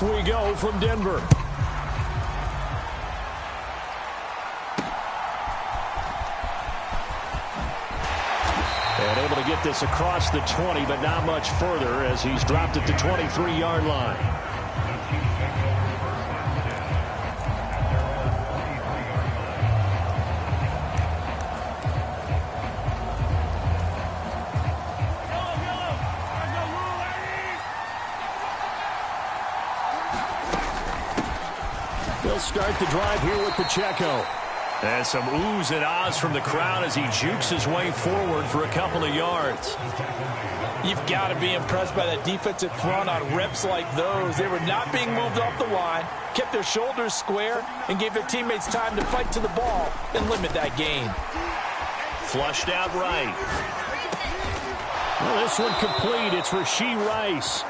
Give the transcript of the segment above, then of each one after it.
Off we go from Denver. And able to get this across the 20, but not much further as he's dropped at the 23-yard line. They'll start the drive here with Pacheco. And some oohs and ahs from the crowd as he jukes his way forward for a couple of yards. You've got to be impressed by that defensive front on reps like those. They were not being moved off the line, kept their shoulders square, and gave their teammates time to fight to the ball and limit that gain. Flushed out right. Well, this one complete. It's Rashee Rice.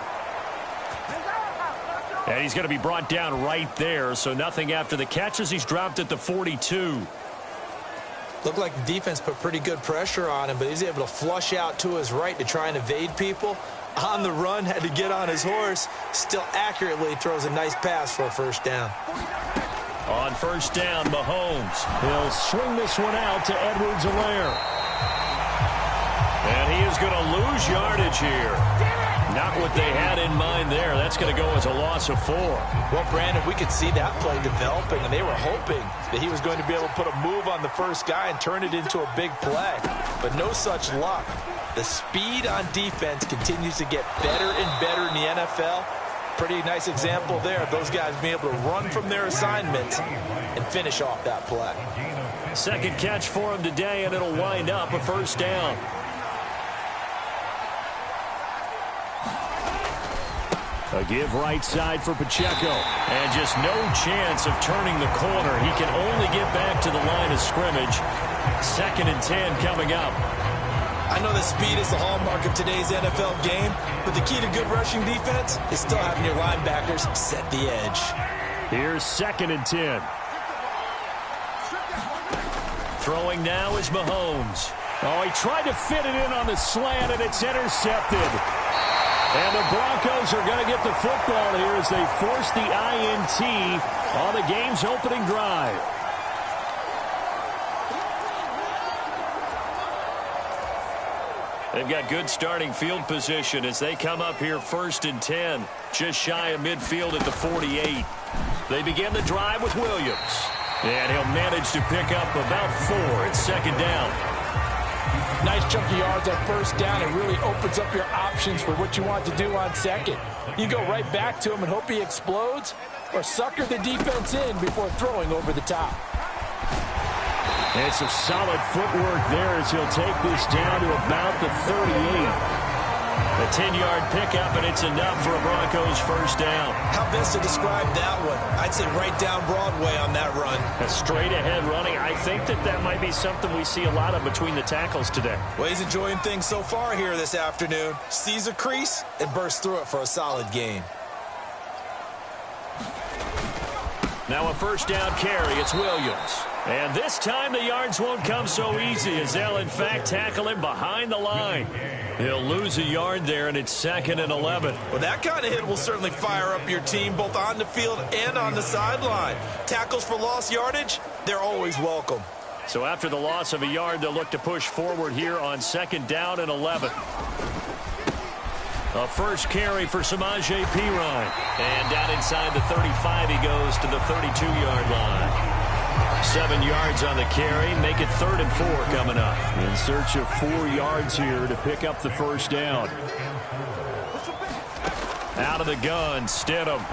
And he's going to be brought down right there, so nothing after the catches. He's dropped at the 42. Looked like the defense put pretty good pressure on him, but he's able to flush out to his right to try and evade people. On the run, had to get on his horse. Still accurately throws a nice pass for a first down. On first down, Mahomes. He'll swing this one out to Edwards-Helaire. And he is going to lose yardage here. Not what they had in mind there. That's going to go as a loss of 4. Well, Brandon, we could see that play developing, and they were hoping that he was going to be able to put a move on the first guy and turn it into a big play. But no such luck. The speed on defense continues to get better and better in the NFL. Pretty nice example there of those guys being able to run from their assignments and finish off that play. Second catch for him today, and it'll wind up a first down. A give right side for Pacheco. And just no chance of turning the corner. He can only get back to the line of scrimmage. 2nd and 10 coming up. I know that speed is the hallmark of today's NFL game, but the key to good rushing defense is still having your linebackers set the edge. Here's 2nd and 10. Throwing now is Mahomes. Oh, he tried to fit it in on the slant, and it's intercepted. And the Broncos are going to get the football here as they force the INT on the game's opening drive. They've got good starting field position as they come up here 1st and 10. Just shy of midfield at the 48. They begin the drive with Williams. And he'll manage to pick up about 4 at 2nd down. Nice chunky yards on first down. It really opens up your options for what you want to do on second. You go right back to him and hope he explodes, or sucker the defense in before throwing over the top. And some solid footwork there as he'll take this down to about the 38. A 10-yard pickup, and it's enough for a Broncos first down. How best to describe that one? I'd say right down Broadway on that run. A straight-ahead running. I think that might be something we see a lot of between the tackles today. Well, he's enjoying things so far here this afternoon. Sees a crease and bursts through it for a solid gain. Now a first down carry. It's Williams. And this time the yards won't come so easy as they'll, in fact, tackle him behind the line. He'll lose a yard there, and it's 2nd and 11. Well, that kind of hit will certainly fire up your team both on the field and on the sideline. Tackles for lost yardage, they're always welcome. So after the loss of a yard, they'll look to push forward here on 2nd down and 11. A first carry for Samaje Perine. And down inside the 35, he goes to the 32-yard line. 7 yards on the carry. Make it 3rd and 4 coming up. In search of 4 yards here to pick up the first down. Out of the gun, Stidham.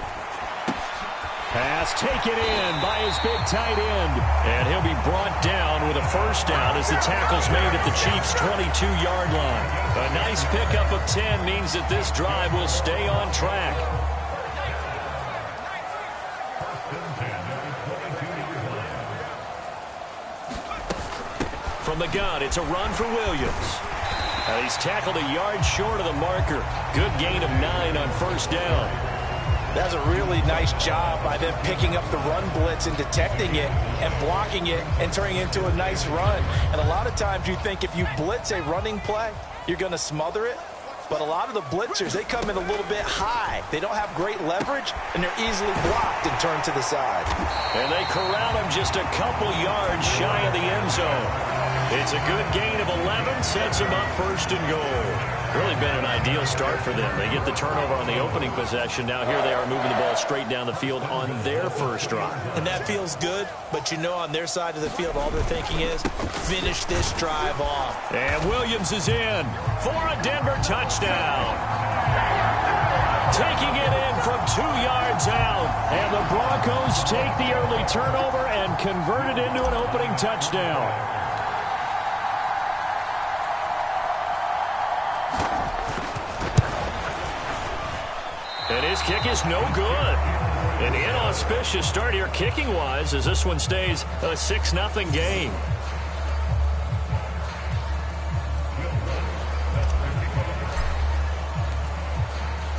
Pass taken in by his big tight end. And he'll be brought down with a first down as the tackle's made at the Chiefs' 22-yard line. A nice pickup of 10 means that this drive will stay on track. From the gun, it's a run for Williams. He's tackled a yard short of the marker. Good gain of 9 on first down. That's a really nice job by them picking up the run blitz and detecting it and blocking it and turning it into a nice run. And a lot of times you think if you blitz a running play, you're going to smother it. But a lot of the blitzers, they come in a little bit high. They don't have great leverage, and they're easily blocked and turned to the side. And they corral him just a couple yards shy of the end zone. It's a good gain of 11, sets him up first and goal. Really been an ideal start for them. They get the turnover on the opening possession. Now here they are moving the ball straight down the field on their first drive. And that feels good, but you know on their side of the field, all they're thinking is finish this drive off. And Williams is in for a Denver touchdown. Taking it in from 2 yards out. And the Broncos take the early turnover and convert it into an opening touchdown. And his kick is no good. An inauspicious start here kicking-wise as this one stays a 6-0 game.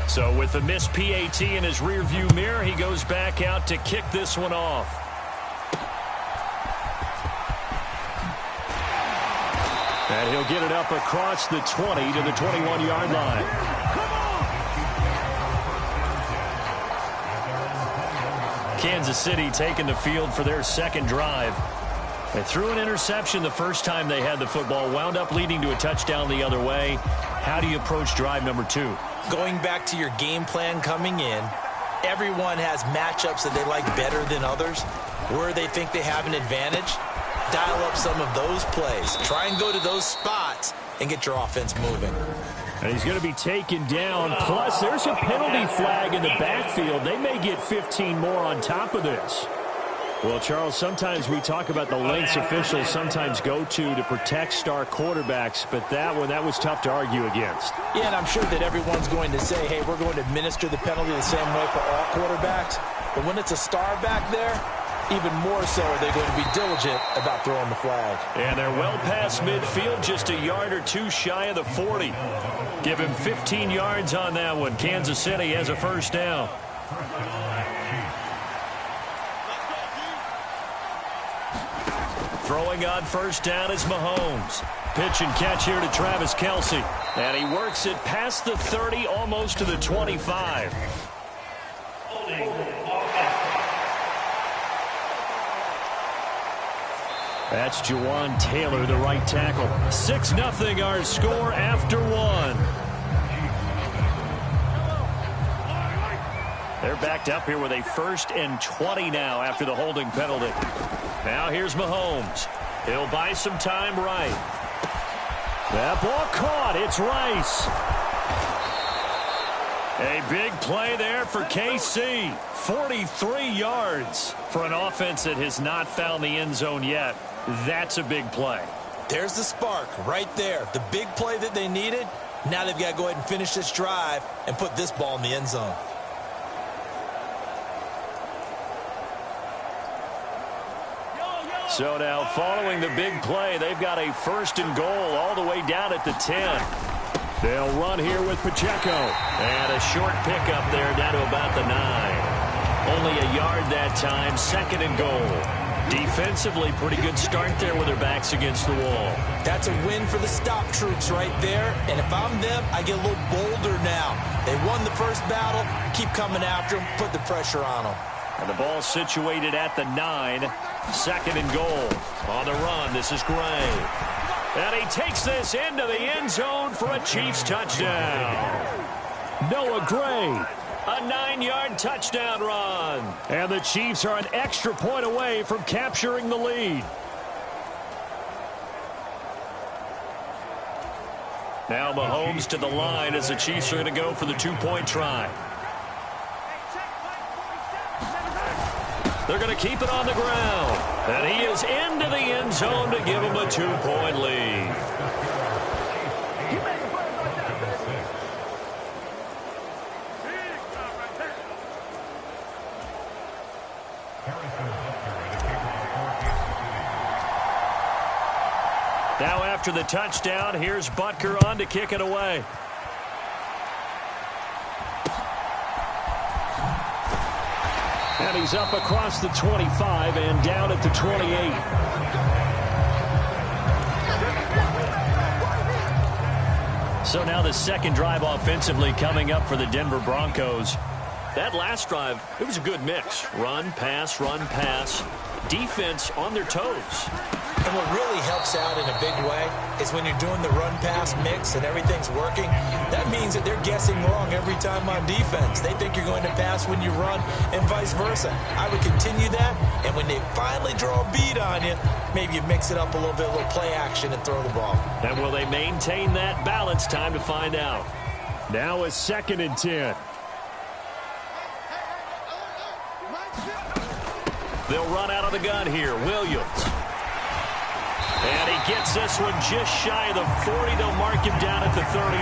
So with the missed PAT in his rearview mirror, he goes back out to kick this one off. And he'll get it up across the 20 to the 21-yard line. Kansas City taking the field for their second drive. They threw an interception the first time they had the football, wound up leading to a touchdown the other way. How do you approach drive number 2? Going back to your game plan coming in, everyone has matchups that they like better than others. Where they think they have an advantage, dial up some of those plays. Try and go to those spots and get your offense moving. And he's going to be taken down. Plus, there's a penalty flag in the backfield. They may get 15 more on top of this. Well, Charles, sometimes we talk about the lengths officials sometimes go to protect star quarterbacks, but that was tough to argue against. Yeah, and I'm sure that everyone's going to say, hey, we're going to administer the penalty the same way for all quarterbacks. But when it's a star back there, even more so are they going to be diligent about throwing the flag. And they're well past midfield, just a yard or two shy of the 40. Give him 15 yards on that one. Kansas City has a first down. Throwing on first down is Mahomes. Pitch and catch here to Travis Kelce. And he works it past the 30, almost to the 25. That's Jawan Taylor, the right tackle. 6-0 our score after one. They're backed up here with a 1st and 20 now after the holding penalty. Now here's Mahomes. He'll buy some time right. That ball caught. It's Rice. A big play there for KC. 43 yards for an offense that has not found the end zone yet. That's a big play. There's the spark right there. The big play that they needed. Now they've got to go ahead and finish this drive and put this ball in the end zone. So now following the big play, they've got a 1st and goal all the way down at the 10. They'll run here with Pacheco. And a short pickup there down to about the 9. Only a yard that time, 2nd and goal. Defensively, pretty good start there with their backs against the wall. That's a win for the stop troops right there. And if I'm them, I get a little bolder now. They won the first battle. Keep coming after them. Put the pressure on them. And the ball situated at the 9. 2nd and goal. On the run, this is Gray. And he takes this into the end zone for a Chiefs touchdown. Noah Gray. A 9-yard touchdown run. And the Chiefs are an extra point away from capturing the lead. Now Mahomes to the line as the Chiefs are going to go for the 2-point try. They're going to keep it on the ground. And he is into the end zone to give him a 2-point lead. Now after the touchdown, here's Butker on to kick it away. And he's up across the 25 and down at the 28. So now the second drive offensively coming up for the Denver Broncos. That last drive, it was a good mix. Run, pass, defense on their toes. And what really helps out in a big way is when you're doing the run-pass mix and everything's working, that means that they're guessing wrong every time on defense. They think you're going to pass when you run and vice versa. I would continue that, and when they finally draw a beat on you, maybe you mix it up a little bit, a little play action and throw the ball. And will they maintain that balance? Time to find out. Now a 2nd and 10. They'll run out of the gun here. Williams. And he gets this one just shy of the 40. They'll mark him down at the 39.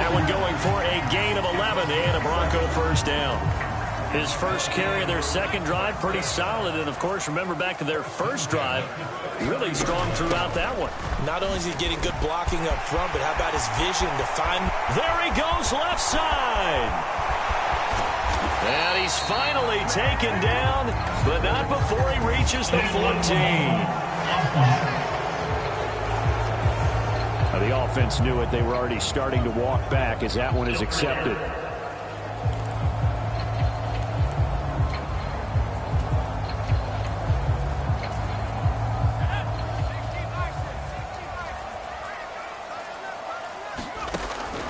That one going for a gain of 11 and a Bronco first down. His first carry of their second drive, pretty solid. And, of course, remember back to their first drive, really strong throughout that one. Not only is he getting good blocking up front, but how about his vision to find... There he goes, left side. And he's finally taken down, but not before he reaches the 14. Now the offense knew it. They were already starting to walk back as that one is accepted.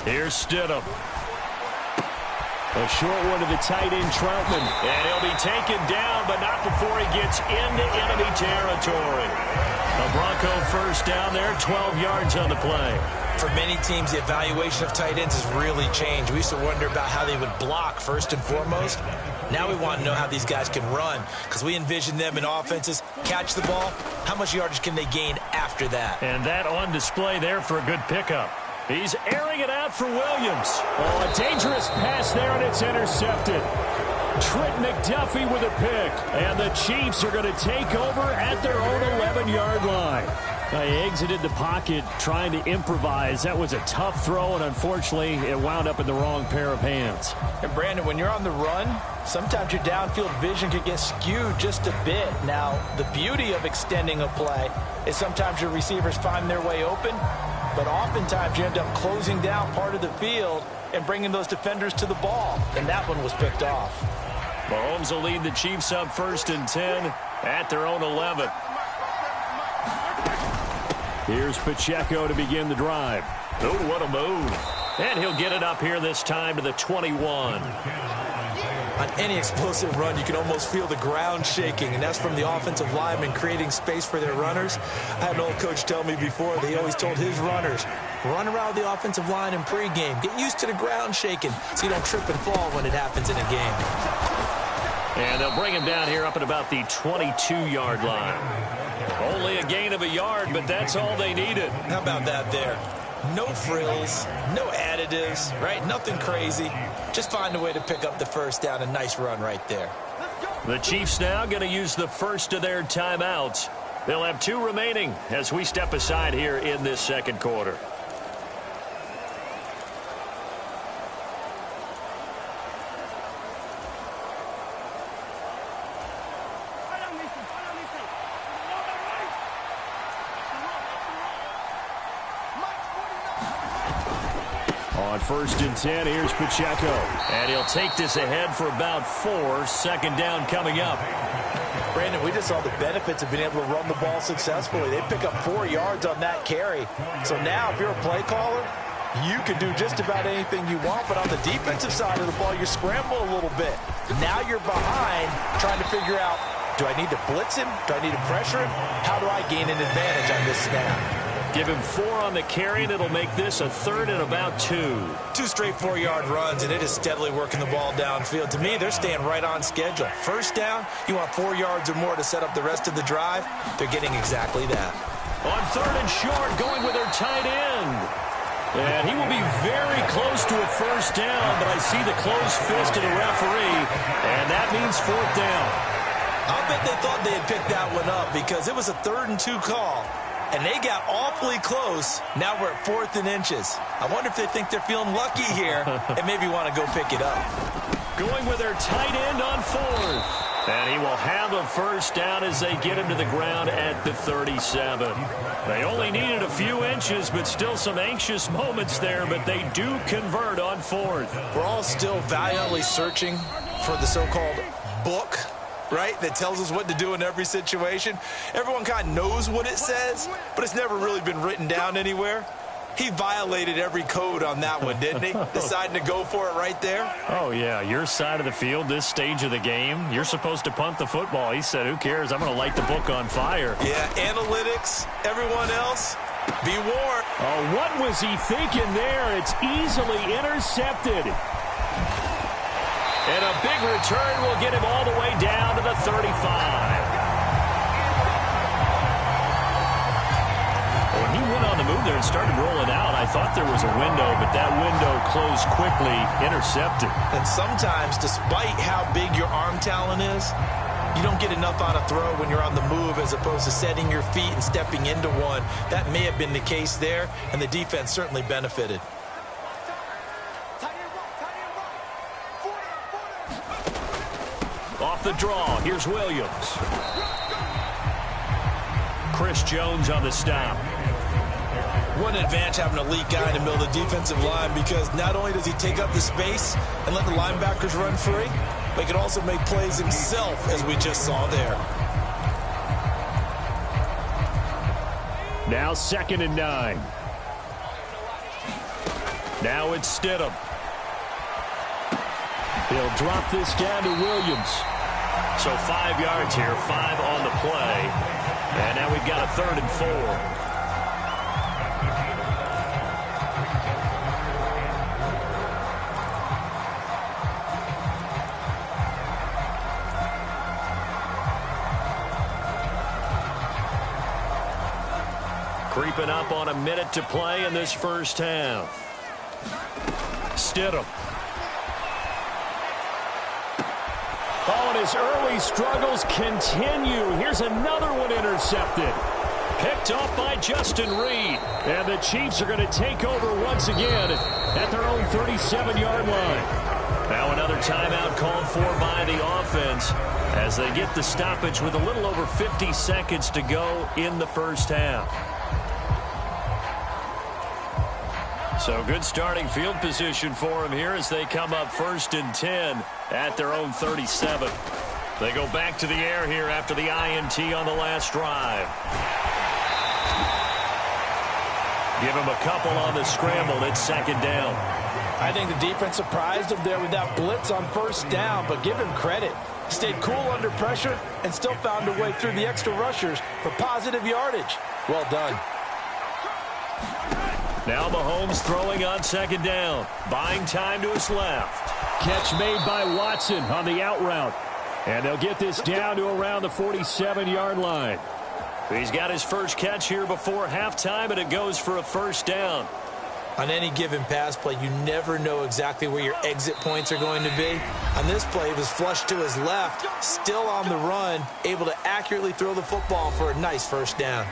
Here's Stidham. A short one to the tight end, Troutman. And he'll be taken down, but not before he gets into enemy territory. A Bronco first down there, 12 yards on the play. For many teams, the evaluation of tight ends has really changed. We used to wonder about how they would block first and foremost. Now we want to know how these guys can run, because we envision them in offenses, catch the ball. How much yardage can they gain after that? And that on display there for a good pickup. He's airing it out for Williams. Oh, a dangerous pass there, and it's intercepted. Trent McDuffie with a pick. And the Chiefs are going to take over at their own 11-yard line. They exited the pocket trying to improvise. That was a tough throw, and unfortunately, it wound up in the wrong pair of hands. And, Brandon, when you're on the run, sometimes your downfield vision can get skewed just a bit. Now, the beauty of extending a play is sometimes your receivers find their way open, but oftentimes you end up closing down part of the field and bringing those defenders to the ball, and that one was picked off. Mahomes will lead the Chiefs up 1st and 10 at their own 11. Here's Pacheco to begin the drive. Oh, what a move. And he'll get it up here this time to the 21. On any explosive run, you can almost feel the ground shaking, and that's from the offensive linemen creating space for their runners. I had an old coach tell me before, they always told his runners, run around the offensive line in pregame. Get used to the ground shaking so you don't trip and fall when it happens in a game. And they'll bring him down here up at about the 22-yard line. Only a gain of a yard, but that's all they needed. How about that there? No frills, no additives, right? Nothing crazy. Just find a way to pick up the first down. A nice run right there. The Chiefs now going to use the first of their timeouts. They'll have 2 remaining as we step aside here in this second quarter. On 1st and 10, here's Pacheco. And he'll take this ahead for about 4. 2nd down coming up. Brandon, we just saw the benefits of being able to run the ball successfully. They pick up 4 yards on that carry. So now if you're a play caller, you can do just about anything you want. But on the defensive side of the ball, you're scrambling a little bit. Now you're behind trying to figure out, do I need to blitz him? Do I need to pressure him? How do I gain an advantage on this snap? Give him 4 on the carry, and it'll make this a 3rd and about 2. 2 straight 4-yard runs, and it is steadily working the ball downfield. To me, they're staying right on schedule. First down, you want 4 yards or more to set up the rest of the drive. They're getting exactly that. On 3rd and short, going with their tight end. And he will be very close to a first down, but I see the closed fist of the referee, and that means 4th down. I'll bet they thought they had picked that one up because it was a 3rd and 2 call. And they got awfully close. Now we're at 4th and inches. I wonder if they think they're feeling lucky here and maybe want to go pick it up. Going with their tight end on 4th. And he will have a first down as they get him to the ground at the 37. They only needed a few inches, but still some anxious moments there, but they do convert on fourth. We're all still valiantly searching for the so-called book, right, that tells us what to do in every situation. Everyone kind of knows what it says, but it's never really been written down anywhere. He violated every code on that one, didn't he? Deciding to go for it right there. Oh, yeah. Your side of the field, this stage of the game, you're supposed to punt the football. He said, who cares? I'm going to light the book on fire. Yeah, analytics, everyone else, be warned. Oh, what was he thinking there? It's easily intercepted. And a big return will get him all the way down to the 35. When he went on the move there and started rolling out, I thought there was a window, but that window closed quickly, intercepted. And sometimes, despite how big your arm talent is, you don't get enough on a throw when you're on the move as opposed to setting your feet and stepping into one. That may have been the case there, and the defense certainly benefited. Off the draw, here's Williams. Chris Jones on the stop. What an advantage having an elite guy in the middle of the defensive line, because not only does he take up the space and let the linebackers run free, but he can also make plays himself, as we just saw there. Now 2nd and 9. Now it's Stidham. He'll drop this down to Williams. So 5 yards here, 5 on the play. And now we've got a 3rd and 4. Creeping up on a minute to play in this first half. Stidham. Oh, and his early struggles continue. Here's another one intercepted. Picked off by Justin Reed. And the Chiefs are going to take over once again at their own 37-yard line. Now another timeout called for by the offense as they get the stoppage with a little over 50 seconds to go in the first half. So good starting field position for him here as they come up 1st and 10 at their own 37. They go back to the air here after the INT on the last drive. Give him a couple on the scramble. It's 2nd down. I think the defense surprised him there with that blitz on 1st down, but give him credit. Stayed cool under pressure and still found a way through the extra rushers for positive yardage. Well done. Now Mahomes throwing on 2nd down. Buying time to his left. Catch made by Watson on the out route. And they'll get this down to around the 47-yard line. He's got his first catch here before halftime, and it goes for a 1st down. On any given pass play, you never know exactly where your exit points are going to be. On this play, it was flushed to his left, still on the run, able to accurately throw the football for a nice 1st down.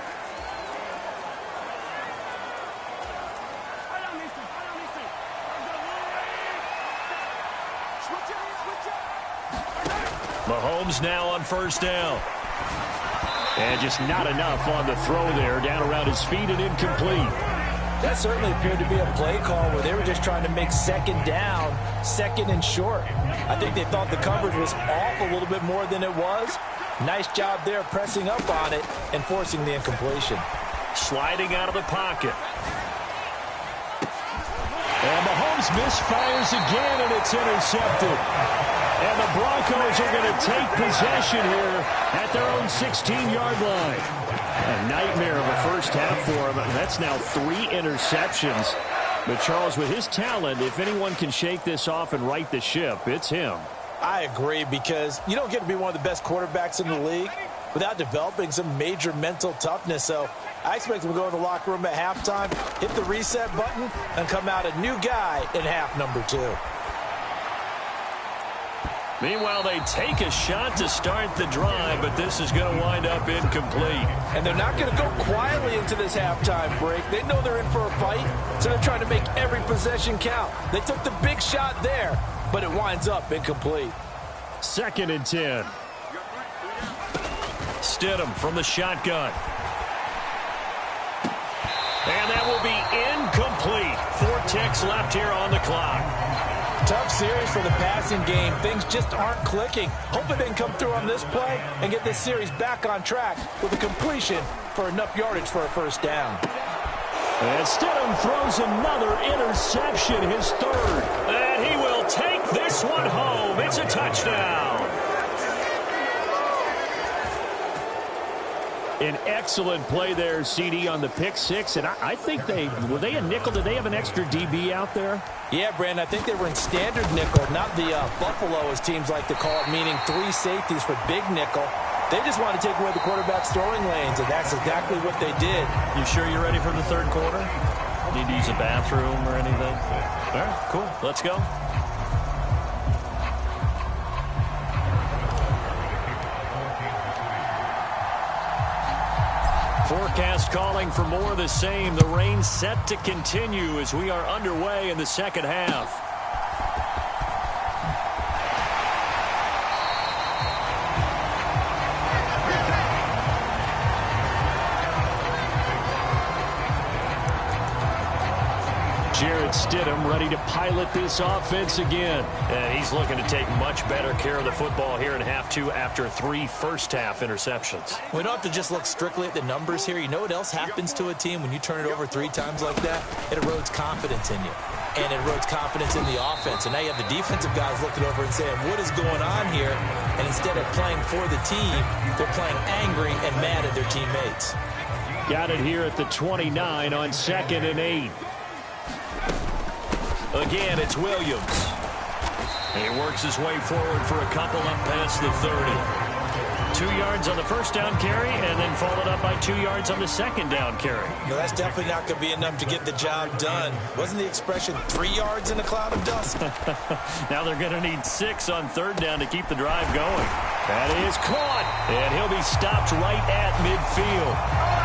Mahomes now on 1st down. And just not enough on the throw there, down around his feet and incomplete. That certainly appeared to be a play call where they were just trying to make 2nd down, 2nd and short. I think they thought the coverage was off a little bit more than it was. Nice job there pressing up on it and forcing the incompletion. Sliding out of the pocket. And Mahomes misfires again, and it's intercepted. And the Broncos are going to take possession here at their own 16-yard line. A nightmare of a first half for him. That's now 3 interceptions. But, Charles, with his talent, if anyone can shake this off and right the ship, it's him. I agree, because you don't get to be one of the best quarterbacks in the league without developing some major mental toughness. So I expect him to go in the locker room at halftime, hit the reset button, and come out a new guy in half number 2. Meanwhile, they take a shot to start the drive, but this is going to wind up incomplete. And they're not going to go quietly into this halftime break. They know they're in for a fight, so they're trying to make every possession count. They took the big shot there, but it winds up incomplete. 2nd and 10. Stidham from the shotgun. And that will be incomplete. 4 ticks left here on the clock. Tough series for the passing game. Things just aren't clicking. Hoping they can come through on this play and get this series back on track with a completion for enough yardage for a first down. And Stidham throws another interception, his third. And he will take this one home. It's a touchdown. An excellent play there, CD, on the pick six. And I think were they a nickel? Did they have an extra DB out there? Yeah, Brandon, I think they were in standard nickel, not the Buffalo, as teams like to call it, meaning 3 safeties for big nickel. They just want to take away the quarterback's throwing lanes, and that's exactly what they did. You sure you're ready for the third quarter? Need to use a bathroom or anything? All right, cool. Let's go. Forecast calling for more of the same. The rain set to continue as we are underway in the second half. Jarrett Stidham ready to pilot this offense again. And he's looking to take much better care of the football here in half 2 after 3 first-half interceptions. We don't have to just look strictly at the numbers here. You know what else happens to a team when you turn it over 3 times like that? It erodes confidence in you. And it erodes confidence in the offense. And now you have the defensive guys looking over and saying, what is going on here? And instead of playing for the team, they're playing angry and mad at their teammates. Got it here at the 29 on 2nd and 8. Again, it's Williams. He works his way forward for a couple up past the 30. 2 yards on the first down carry, and then followed up by 2 yards on the second down carry. No, that's definitely not going to be enough to get the job done. Wasn't the expression 3 yards in a cloud of dust? Now they're going to need 6 on third down to keep the drive going. That is caught, and he'll be stopped right at midfield.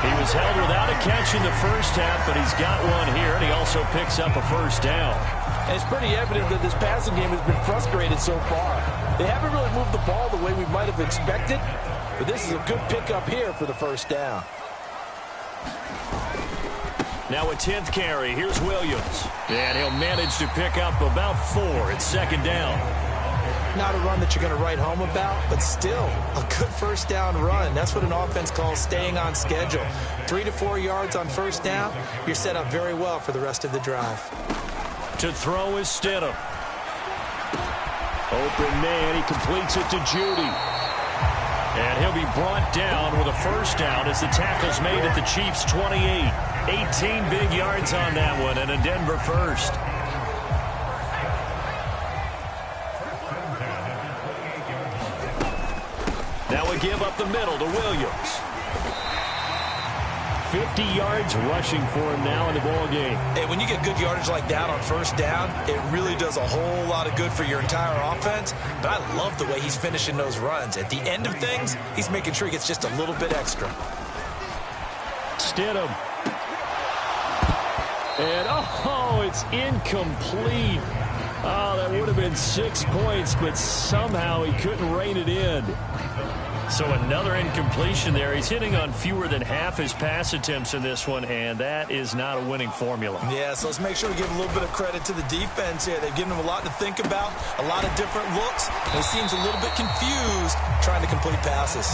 He was held without a catch in the first half, but he's got one here, and he also picks up a first down. And it's pretty evident that this passing game has been frustrated so far. They haven't really moved the ball the way we might have expected, but this is a good pickup here for the first down. Now a 10th carry. Here's Williams. And he'll manage to pick up about 4. It's second down. Not a run that you're going to write home about, but still a good first down run. That's what an offense calls staying on schedule. 3 to 4 yards on first down, you're set up very well for the rest of the drive. To throw is Stidham. Open man, he completes it to Judy. And he'll be brought down with a first down as the tackle's made at the Chiefs' 28. 18 big yards on that one, and a Denver first. Now we give up the middle to Williams. 50 yards rushing for him now in the ball game. Hey, when you get good yardage like that on first down, it really does a whole lot of good for your entire offense. But I love the way he's finishing those runs. At the end of things, he's making sure he gets just a little bit extra. Stidham. And, oh, it's incomplete. Oh, that would have been 6 points, but somehow he couldn't rein it in. So another incompletion there. He's hitting on fewer than half his pass attempts in this one, and that is not a winning formula. Yeah, so let's make sure we give a little bit of credit to the defense here. They've given him a lot to think about, a lot of different looks, and he seems a little bit confused trying to complete passes.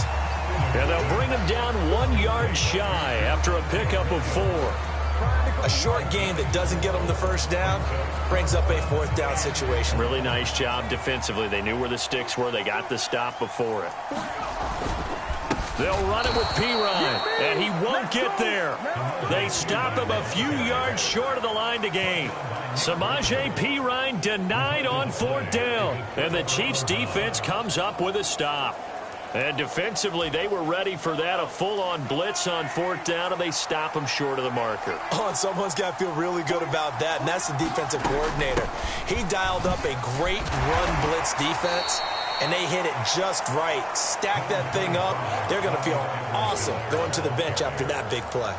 And they'll bring him down 1 yard shy after a pickup of 4. A short game that doesn't get them the first down brings up a fourth down situation. Really nice job defensively. They knew where the sticks were. They got the stop before it. They'll run it with Perine, and he won't get there. They stop him a few yards short of the line to gain. Samaje Perine denied on fourth down, and the Chiefs' defense comes up with a stop. And defensively, they were ready for that, a full-on blitz on fourth down, and they stop him short of the marker. Oh, and someone's got to feel really good about that, and that's the defensive coordinator. He dialed up a great run blitz defense, and they hit it just right. Stack that thing up. They're going to feel awesome going to the bench after that big play.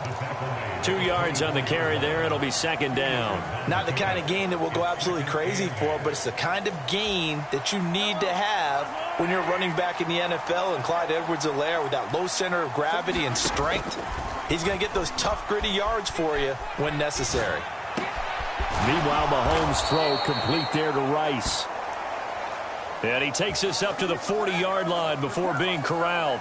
2 yards on the carry there. It'll be second down. Not the kind of gain that we'll go absolutely crazy for, but it's the kind of gain that you need to have when you're running back in the NFL, and Clyde Edwards-Helaire with that low center of gravity and strength, he's going to get those tough, gritty yards for you when necessary. Meanwhile, Mahomes' throw complete there to Rice. And he takes this up to the 40-yard line before being corralled.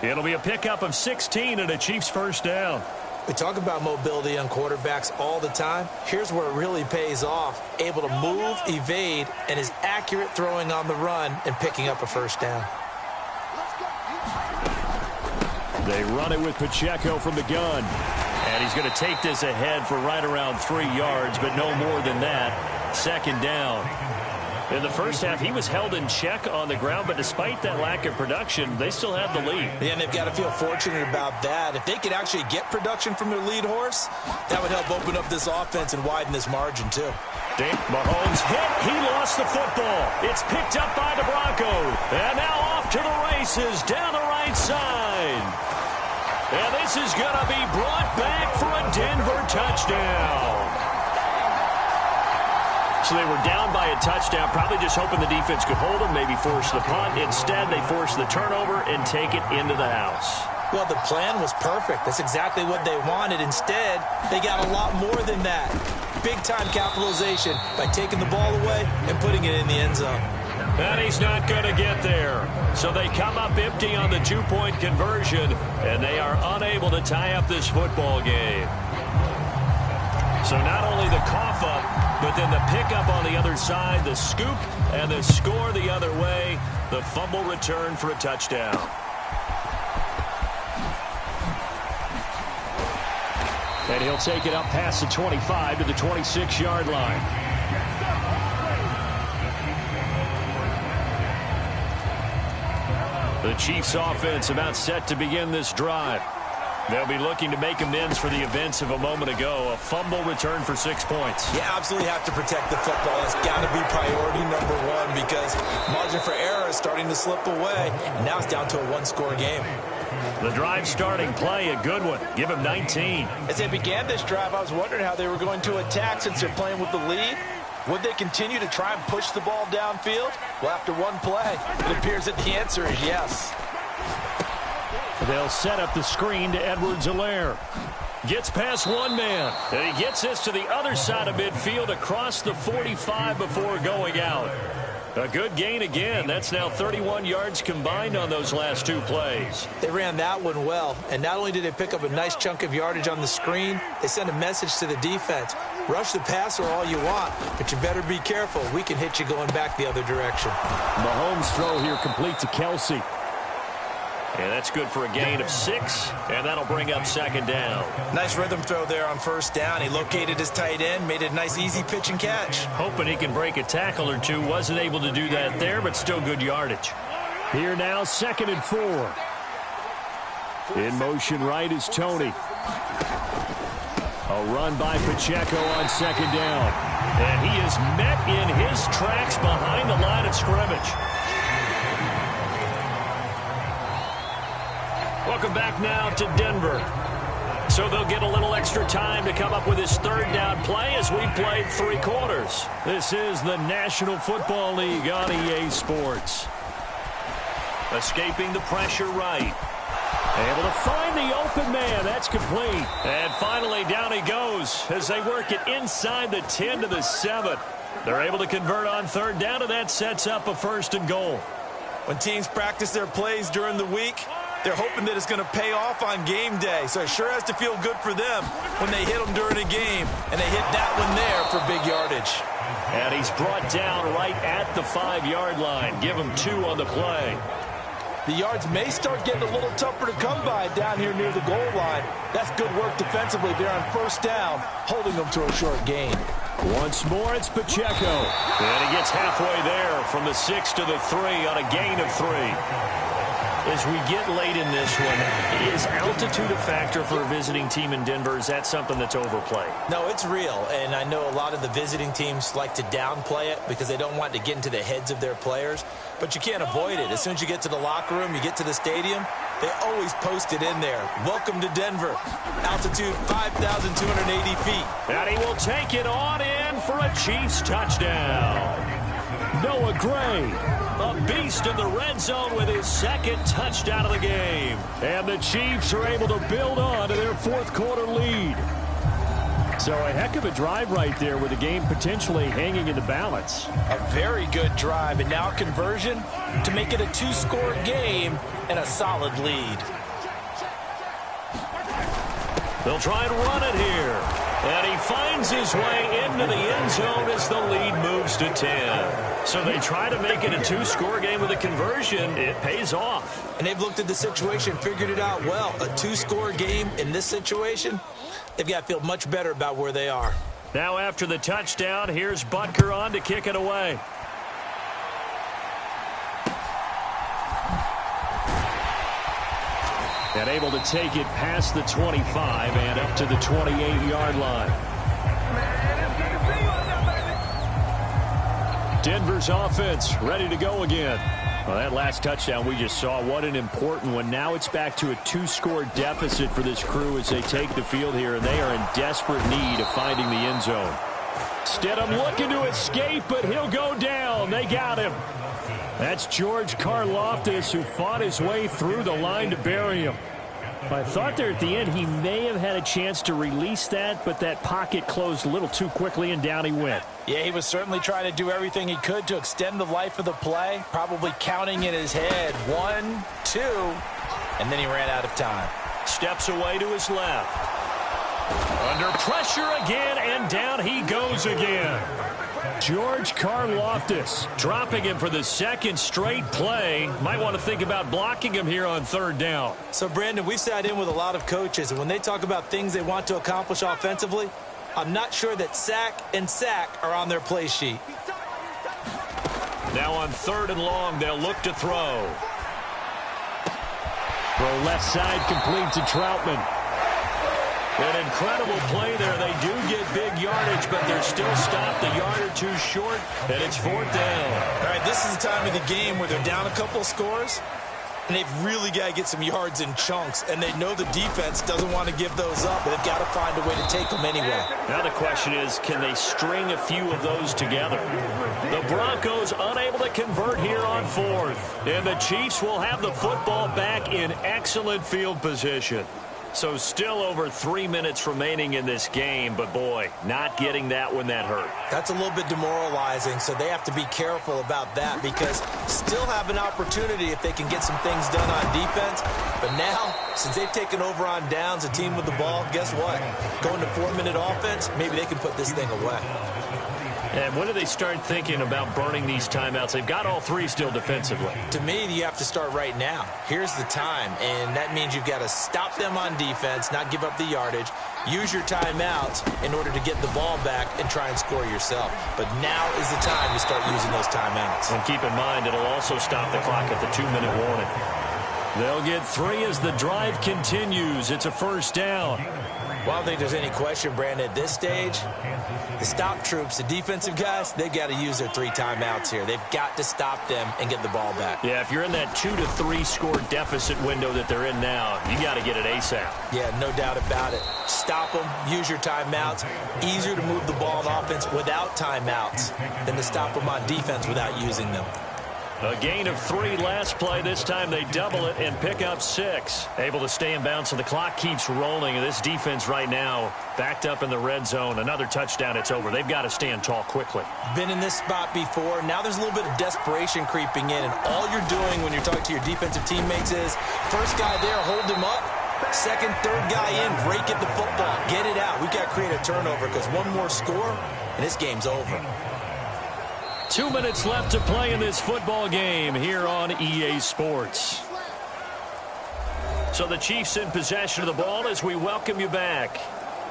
It'll be a pickup of 16 and a Chiefs first down. We talk about mobility on quarterbacks all the time. Here's where it really pays off. Able to move, evade, and is accurate throwing on the run and picking up a first down. They run it with Pacheco from the gun. And he's going to take this ahead for right around 3 yards, but no more than that. Second down. In the first half, he was held in check on the ground, but despite that lack of production, they still have the lead. Yeah, and they've got to feel fortunate about that. If they could actually get production from their lead horse, that would help open up this offense and widen this margin, too. Mahomes hit. He lost the football. It's picked up by the Broncos. And now off to the races down the right side. And this is going to be brought back for a Denver touchdown. So they were down by a touchdown, probably just hoping the defense could hold them, maybe force the punt. Instead, they force the turnover and take it into the house. Well, the plan was perfect. That's exactly what they wanted. Instead, they got a lot more than that. Big-time capitalization by taking the ball away and putting it in the end zone. And he's not going to get there. So they come up empty on the two-point conversion, and they are unable to tie up this football game. So not only the cough up, but then the pickup on the other side, the scoop, and the score the other way, the fumble return for a touchdown. And he'll take it up past the 25 to the 26-yard line. The Chiefs offense about set to begin this drive. They'll be looking to make amends for the events of a moment ago. A fumble return for 6 points. You absolutely have to protect the football. That's got to be priority number one because margin for error is starting to slip away. And now it's down to a one-score game. The drive starting play, a good one. Give him 19. As they began this drive, I was wondering how they were going to attack since they're playing with the lead. Would they continue to try and push the ball downfield? Well, after one play, it appears that the answer is yes. They'll set up the screen to Edwards-Helaire. Gets past one man. And he gets this to the other side of midfield across the 45 before going out. A good gain again. That's now 31 yards combined on those last two plays. They ran that one well. And not only did they pick up a nice chunk of yardage on the screen, they sent a message to the defense. Rush the passer all you want, but you better be careful. We can hit you going back the other direction. Mahomes' throw here complete to Kelsey. And that's good for a gain of 6, and that'll bring up second down. Nice rhythm throw there on first down. He located his tight end, made it a nice easy pitch and catch. Hoping he can break a tackle or two. Wasn't able to do that there, but still good yardage. Here now, 2nd and 4. In motion right is Tony. A run by Pacheco on second down. And he is met in his tracks behind the line of scrimmage. Welcome back now to Denver. So they'll get a little extra time to come up with his third down play as we played 3 quarters. This is the National Football League on EA Sports. Escaping the pressure right. Able to find the open man. That's complete. And finally down he goes as they work it inside the 10 to the 7. They're able to convert on third down, and that sets up a 1st and goal. When teams practice their plays during the week, they're hoping that it's going to pay off on game day. So it sure has to feel good for them when they hit them during a game. And they hit that one there for big yardage. And he's brought down right at the 5-yard line. Give him 2 on the play. The yards may start getting a little tougher to come by down here near the goal line. That's good work defensively there on first down, holding them to a short gain. Once more, it's Pacheco. And he gets halfway there from the 6 to the 3 on a gain of 3. As we get late in this one, is altitude a factor for a visiting team in Denver? Is that something that's overplayed? No, it's real, and I know a lot of the visiting teams like to downplay it because they don't want to get into the heads of their players, but you can't avoid it. As soon as you get to the locker room, you get to the stadium, they always post it in there. Welcome to Denver. Altitude 5,280 feet. And he will take it on in for a Chiefs touchdown. Noah Gray, a beast in the red zone with his second touchdown of the game. And the Chiefs are able to build on to their fourth quarter lead. So a heck of a drive right there with the game potentially hanging in the balance. A very good drive, and now conversion to make it a two-score game and a solid lead. They'll try and run it here. And he finds his way into the end zone as the lead moves to 10. So they try to make it a two-score game with a conversion. It pays off. And they've looked at the situation, figured it out well. A two-score game in this situation, they've got to feel much better about where they are. Now after the touchdown, here's Butker on to kick it away. And able to take it past the 25 and up to the 28-yard line. Denver's offense ready to go again. Well, that last touchdown we just saw, what an important one. Now it's back to a two-score deficit for this crew as they take the field here, and they are in desperate need of finding the end zone. Stidham looking to escape, but he'll go down. They got him. That's George Karlaftis, who fought his way through the line to bury him. I thought there at the end he may have had a chance to release that, but that pocket closed a little too quickly, and down he went. Yeah, he was certainly trying to do everything he could to extend the life of the play, probably counting in his head 1, 2, and then he ran out of time. Steps away to his left. Under pressure again, and down he goes again. George Karlaftis dropping him for the second straight play. Might want to think about blocking him here on third down. So, Brandon, we've sat in with a lot of coaches, and when they talk about things they want to accomplish offensively, I'm not sure that sack and sack are on their play sheet. Now on third and long, they'll look to throw. Throw left side complete to Troutman. An incredible play there. They do get big yardage, but they're still stopped a yard or two short, and it's fourth down. All right, this is the time of the game where they're down a couple of scores, and they've really got to get some yards in chunks, and they know the defense doesn't want to give those up, but they've got to find a way to take them anyway. Now the question is, can they string a few of those together? The Broncos unable to convert here on fourth, and the Chiefs will have the football back in excellent field position. So still over 3 minutes remaining in this game, but boy, not getting that when that hurt. That's a little bit demoralizing, so they have to be careful about that because still have an opportunity if they can get some things done on defense. But now, since they've taken over on downs, a team with the ball, guess what? Going to 4-minute offense, maybe they can put this thing away. And when do they start thinking about burning these timeouts? They've got all three still defensively. To me, you have to start right now. Here's the time, and that means you've got to stop them on defense, not give up the yardage, use your timeouts in order to get the ball back and try and score yourself. But now is the time to start using those timeouts. And keep in mind, it'll also stop the clock at the 2-minute warning. They'll get 3 as the drive continues. It's a first down. Well, I don't think there's any question, Brandon, at this stage, the stop troops, the defensive guys, they've got to use their 3 timeouts here. They've got to stop them and get the ball back. Yeah, if you're in that 2 to 3 score deficit window that they're in now, you got to get it ASAP. Yeah, no doubt about it. Stop them, use your timeouts. Easier to move the ball on offense without timeouts than to stop them on defense without using them. A gain of 3 last play. This time they double it and pick up 6. Able to stay in bounds, so the clock keeps rolling. This defense right now backed up in the red zone. Another touchdown, it's over. They've got to stand tall quickly. Been in this spot before. Now there's a little bit of desperation creeping in, and all you're doing when you're talking to your defensive teammates is first guy there, hold him up. Second, third guy in, break at the football. Get it out. We've got to create a turnover because one more score, and this game's over. 2 minutes left to play in this football game here on EA Sports. So the Chiefs in possession of the ball as we welcome you back.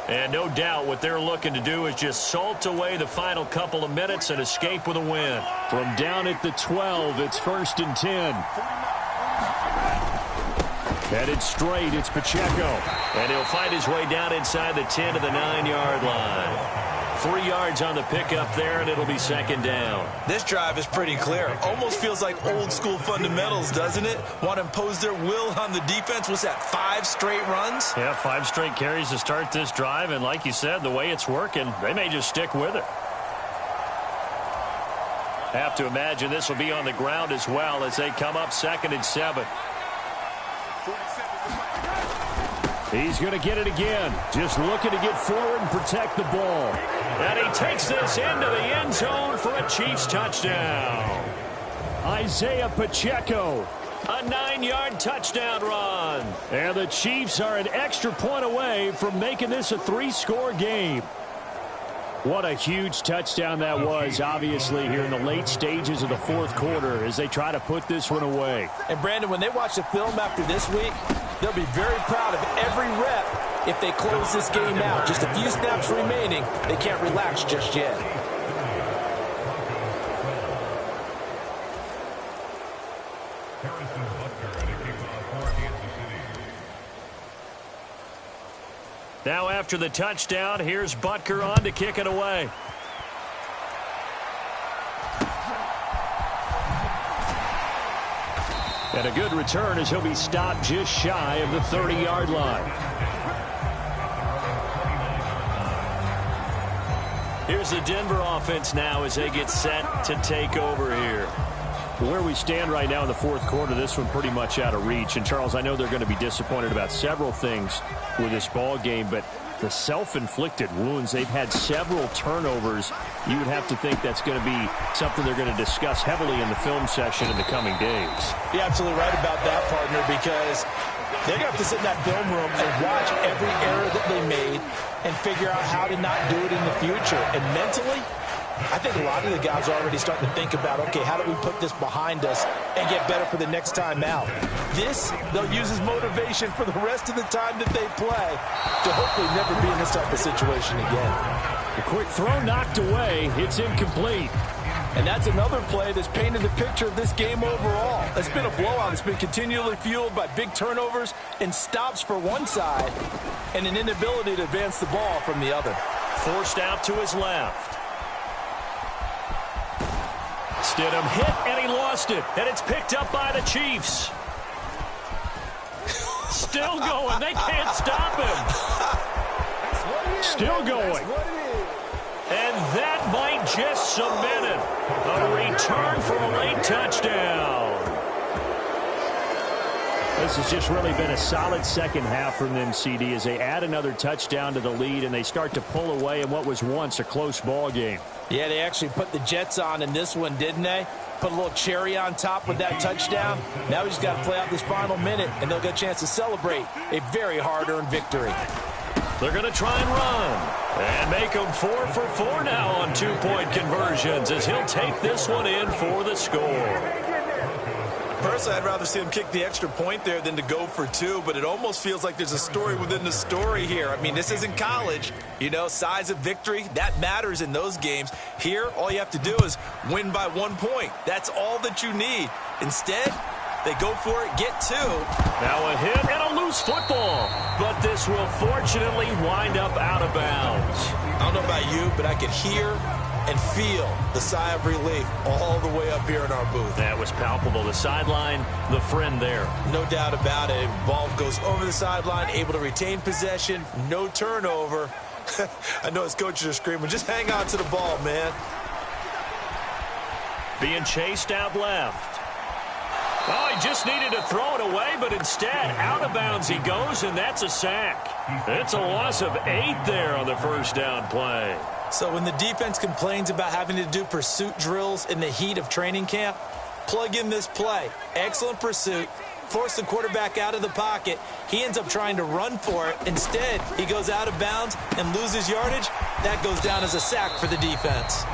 And no doubt what they're looking to do is just salt away the final couple of minutes and escape with a win. From down at the 12, it's 1st and 10. Headed straight, it's Pacheco. And he'll find his way down inside the 10 to the 9-yard line. 3 yards on the pickup there, and it'll be second down. This drive is pretty clear. Almost feels like old school fundamentals, doesn't it? Want to impose their will on the defense. What's that, 5 straight runs? Yeah, 5 straight carries to start this drive, and like you said, the way it's working, they may just stick with it. Have to imagine this will be on the ground as well as they come up 2nd and 7. He's going to get it again. Just looking to get forward and protect the ball. And he takes this into the end zone for a Chiefs touchdown. Isaiah Pacheco. A 9-yard touchdown run. And the Chiefs are an extra point away from making this a 3-score game. What a huge touchdown that was, obviously, here in the late stages of the 4th quarter as they try to put this one away. And, Brandon, when they watch the film after this week, they'll be very proud of every rep if they close this game out. Just a few snaps remaining. They can't relax just yet. Now after the touchdown, here's Butker on to kick it away. And a good return as he'll be stopped just shy of the 30-yard line. Here's the Denver offense now as they get set to take over here. Where we stand right now in the 4th quarter, this one pretty much out of reach. And, Charles, I know they're going to be disappointed about several things with this ball game, but the self-inflicted wounds, they've had several turnovers. You would have to think that's going to be something they're going to discuss heavily in the film session in the coming days. You're absolutely right about that, partner, because they're going to have to sit in that film room and watch every error that they made and figure out how to not do it in the future. And mentally, I think a lot of the guys are already starting to think about, okay, how do we put this behind us and get better for the next time out? This, they'll use as motivation for the rest of the time that they play to hopefully never be in this type of situation again. The quick throw knocked away. It's incomplete. And that's another play that's painted the picture of this game overall. It's been a blowout. It's been continually fueled by big turnovers and stops for one side and an inability to advance the ball from the other. Forced out to his left. Stidham hit, and he lost it. And it's picked up by the Chiefs. Still going. They can't stop him. Still going. And that might just cement it. A return for a late touchdown. This has just really been a solid second half from them, CD, as they add another touchdown to the lead and they start to pull away in what was once a close ball game. Yeah, they actually put the Jets on in this one, didn't they? Put a little cherry on top with that touchdown. Now we just got to play out this final minute, and they'll get a chance to celebrate a very hard-earned victory. They're going to try and run and make them 4 for 4 now on two-point conversions as he'll take this one in for the score. Personally, I'd rather see him kick the extra point there than to go for 2, but it almost feels like there's a story within the story here. I mean, this isn't college. You know, size of victory, that matters in those games. Here, all you have to do is win by 1 point. That's all that you need. Instead, they go for it, get 2. Now a hit and a loose football, but this will fortunately wind up out of bounds. I don't know about you, but I could hear and feel the sigh of relief all the way up here in our booth. That was palpable. The sideline, the friend there. No doubt about it. Ball goes over the sideline, able to retain possession, no turnover. I know his coaches are screaming, just hang on to the ball, man. Being chased out left. Oh, he just needed to throw it away, but instead, out of bounds he goes, and that's a sack. It's a loss of 8 there on the first down play. So when the defense complains about having to do pursuit drills in the heat of training camp, plug in this play. Excellent pursuit. Force the quarterback out of the pocket. He ends up trying to run for it. Instead, he goes out of bounds and loses yardage. That goes down as a sack for the defense.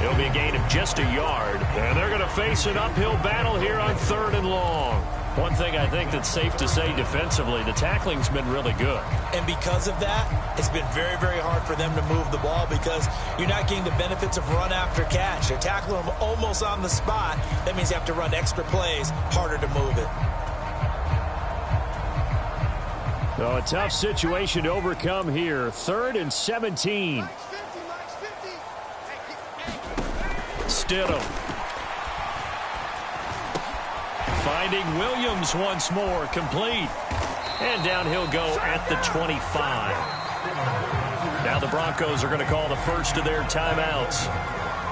It'll be a gain of just a yard, and they're going to face an uphill battle here on 3rd and long. One thing I think that's safe to say defensively, the tackling's been really good. And because of that, it's been very, very hard for them to move the ball because you're not getting the benefits of run after catch. They're tackling them almost on the spot. That means you have to run extra plays, harder to move it. So a tough situation to overcome here. 3rd and 17. Stidham. Finding Williams once more, complete. And down he'll go at the 25. Now the Broncos are going to call the first of their timeouts.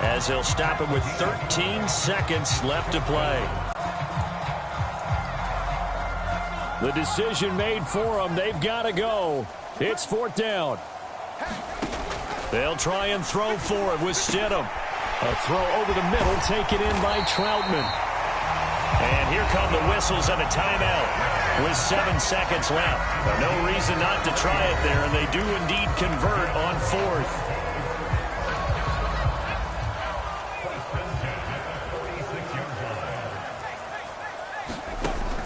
as they'll stop it with 13 seconds left to play. The decision made for them. They've got to go. It's 4th down. They'll try and throw for it with Stidham. A throw over the middle taken in by Troutman. And here come the whistles and a timeout with 7 seconds left. No reason not to try it there, and they do indeed convert on 4th.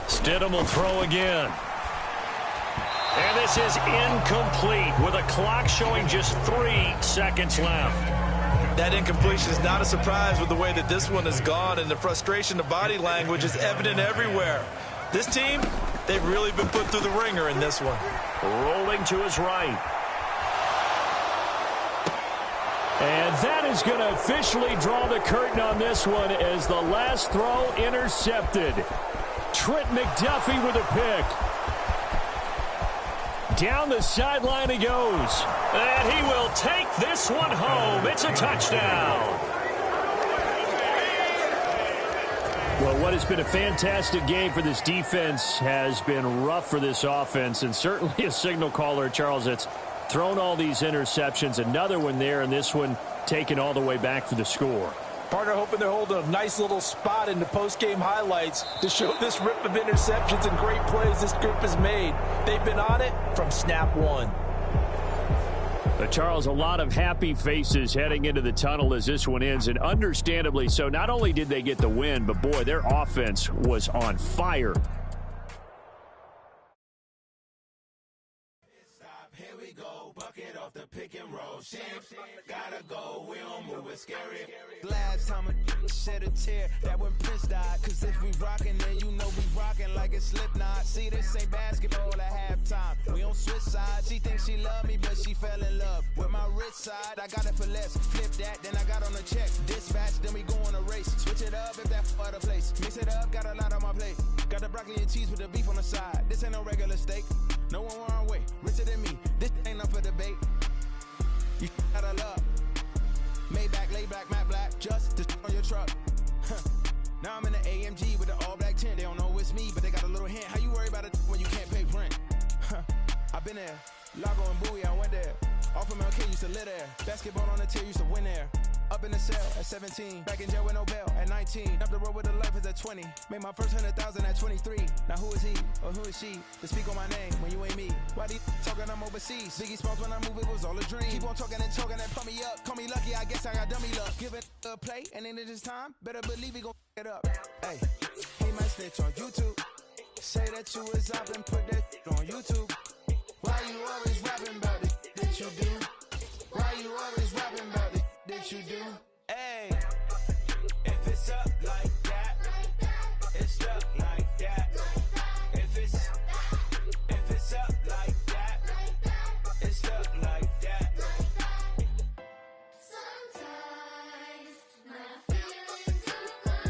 Stidham will throw again. And this is incomplete with a clock showing just 3 seconds left. That incompletion is not a surprise with the way that this one has gone, and the frustration, the body language is evident everywhere. This team, they've really been put through the ringer in this one. Rolling to his right. And that is going to officially draw the curtain on this one as the last throw intercepted. Trent McDuffie with a pick. Down the sideline he goes. And he will take this one home. It's a touchdown. Well, what has been a fantastic game for this defense has been rough for this offense, and certainly a signal caller, Charles, that's thrown all these interceptions. Another one there, and this one taken all the way back for the score. Partner hoping they're holding a nice little spot in the post-game highlights to show this rip of interceptions and great plays this group has made. They've been on it from snap one. Charles, a lot of happy faces heading into the tunnel as this one ends, and understandably so. Not only did they get the win, but boy, their offense was on fire. Here we go, bucket off the pick and roll. Champs, gotta go, we don't move it scary. Last time a shed a tear, that when Prince died. Cause if we rockin', then you know we rockin' like a Slipknot. See, this ain't basketball at halftime. We on switch sides. She thinks she love me, but she fell in love with my rich side. I got it for less. Flip that, then I got on a check. Dispatch, then we go on a race. Switch it up if that other place. Mix it up, got a lot on my plate. Got the broccoli and cheese with the beef on the side. This ain't no regular steak. No one wrong way. Richer than me. This ain't up for debate. You gotta love. Maybach, lay back, matte black, just to on your truck. Now I'm in the AMG with the all black tint. They don't know it's me, but they got a little hint. How you worry about it when you can't pay rent? I've been there. Lago and Bowie, I went there. Off of MLK, used to live there. Basketball on the tier, used to win there. Up in the cell at 17. Back in jail with no bail at 19. Up the road with the life is at 20. Made my first 100,000 at 23. Now who is he or who is she to speak on my name when you ain't me? Why they talking I'm overseas? Biggie Smalls when I move, it was all a dream. Keep on talking and pump me up. Call me lucky, I guess I got dummy luck. Give it a play and then it is time. Better believe he gon' it up. Hey, he might snitch on YouTube. Say that you was up and put that on YouTube. Why you always rapping about it that you do? Why you always rapping about it that you do? Hey, if it's up like that, it's up like that. If it's up like that, it's up like that. Sometimes my feelings are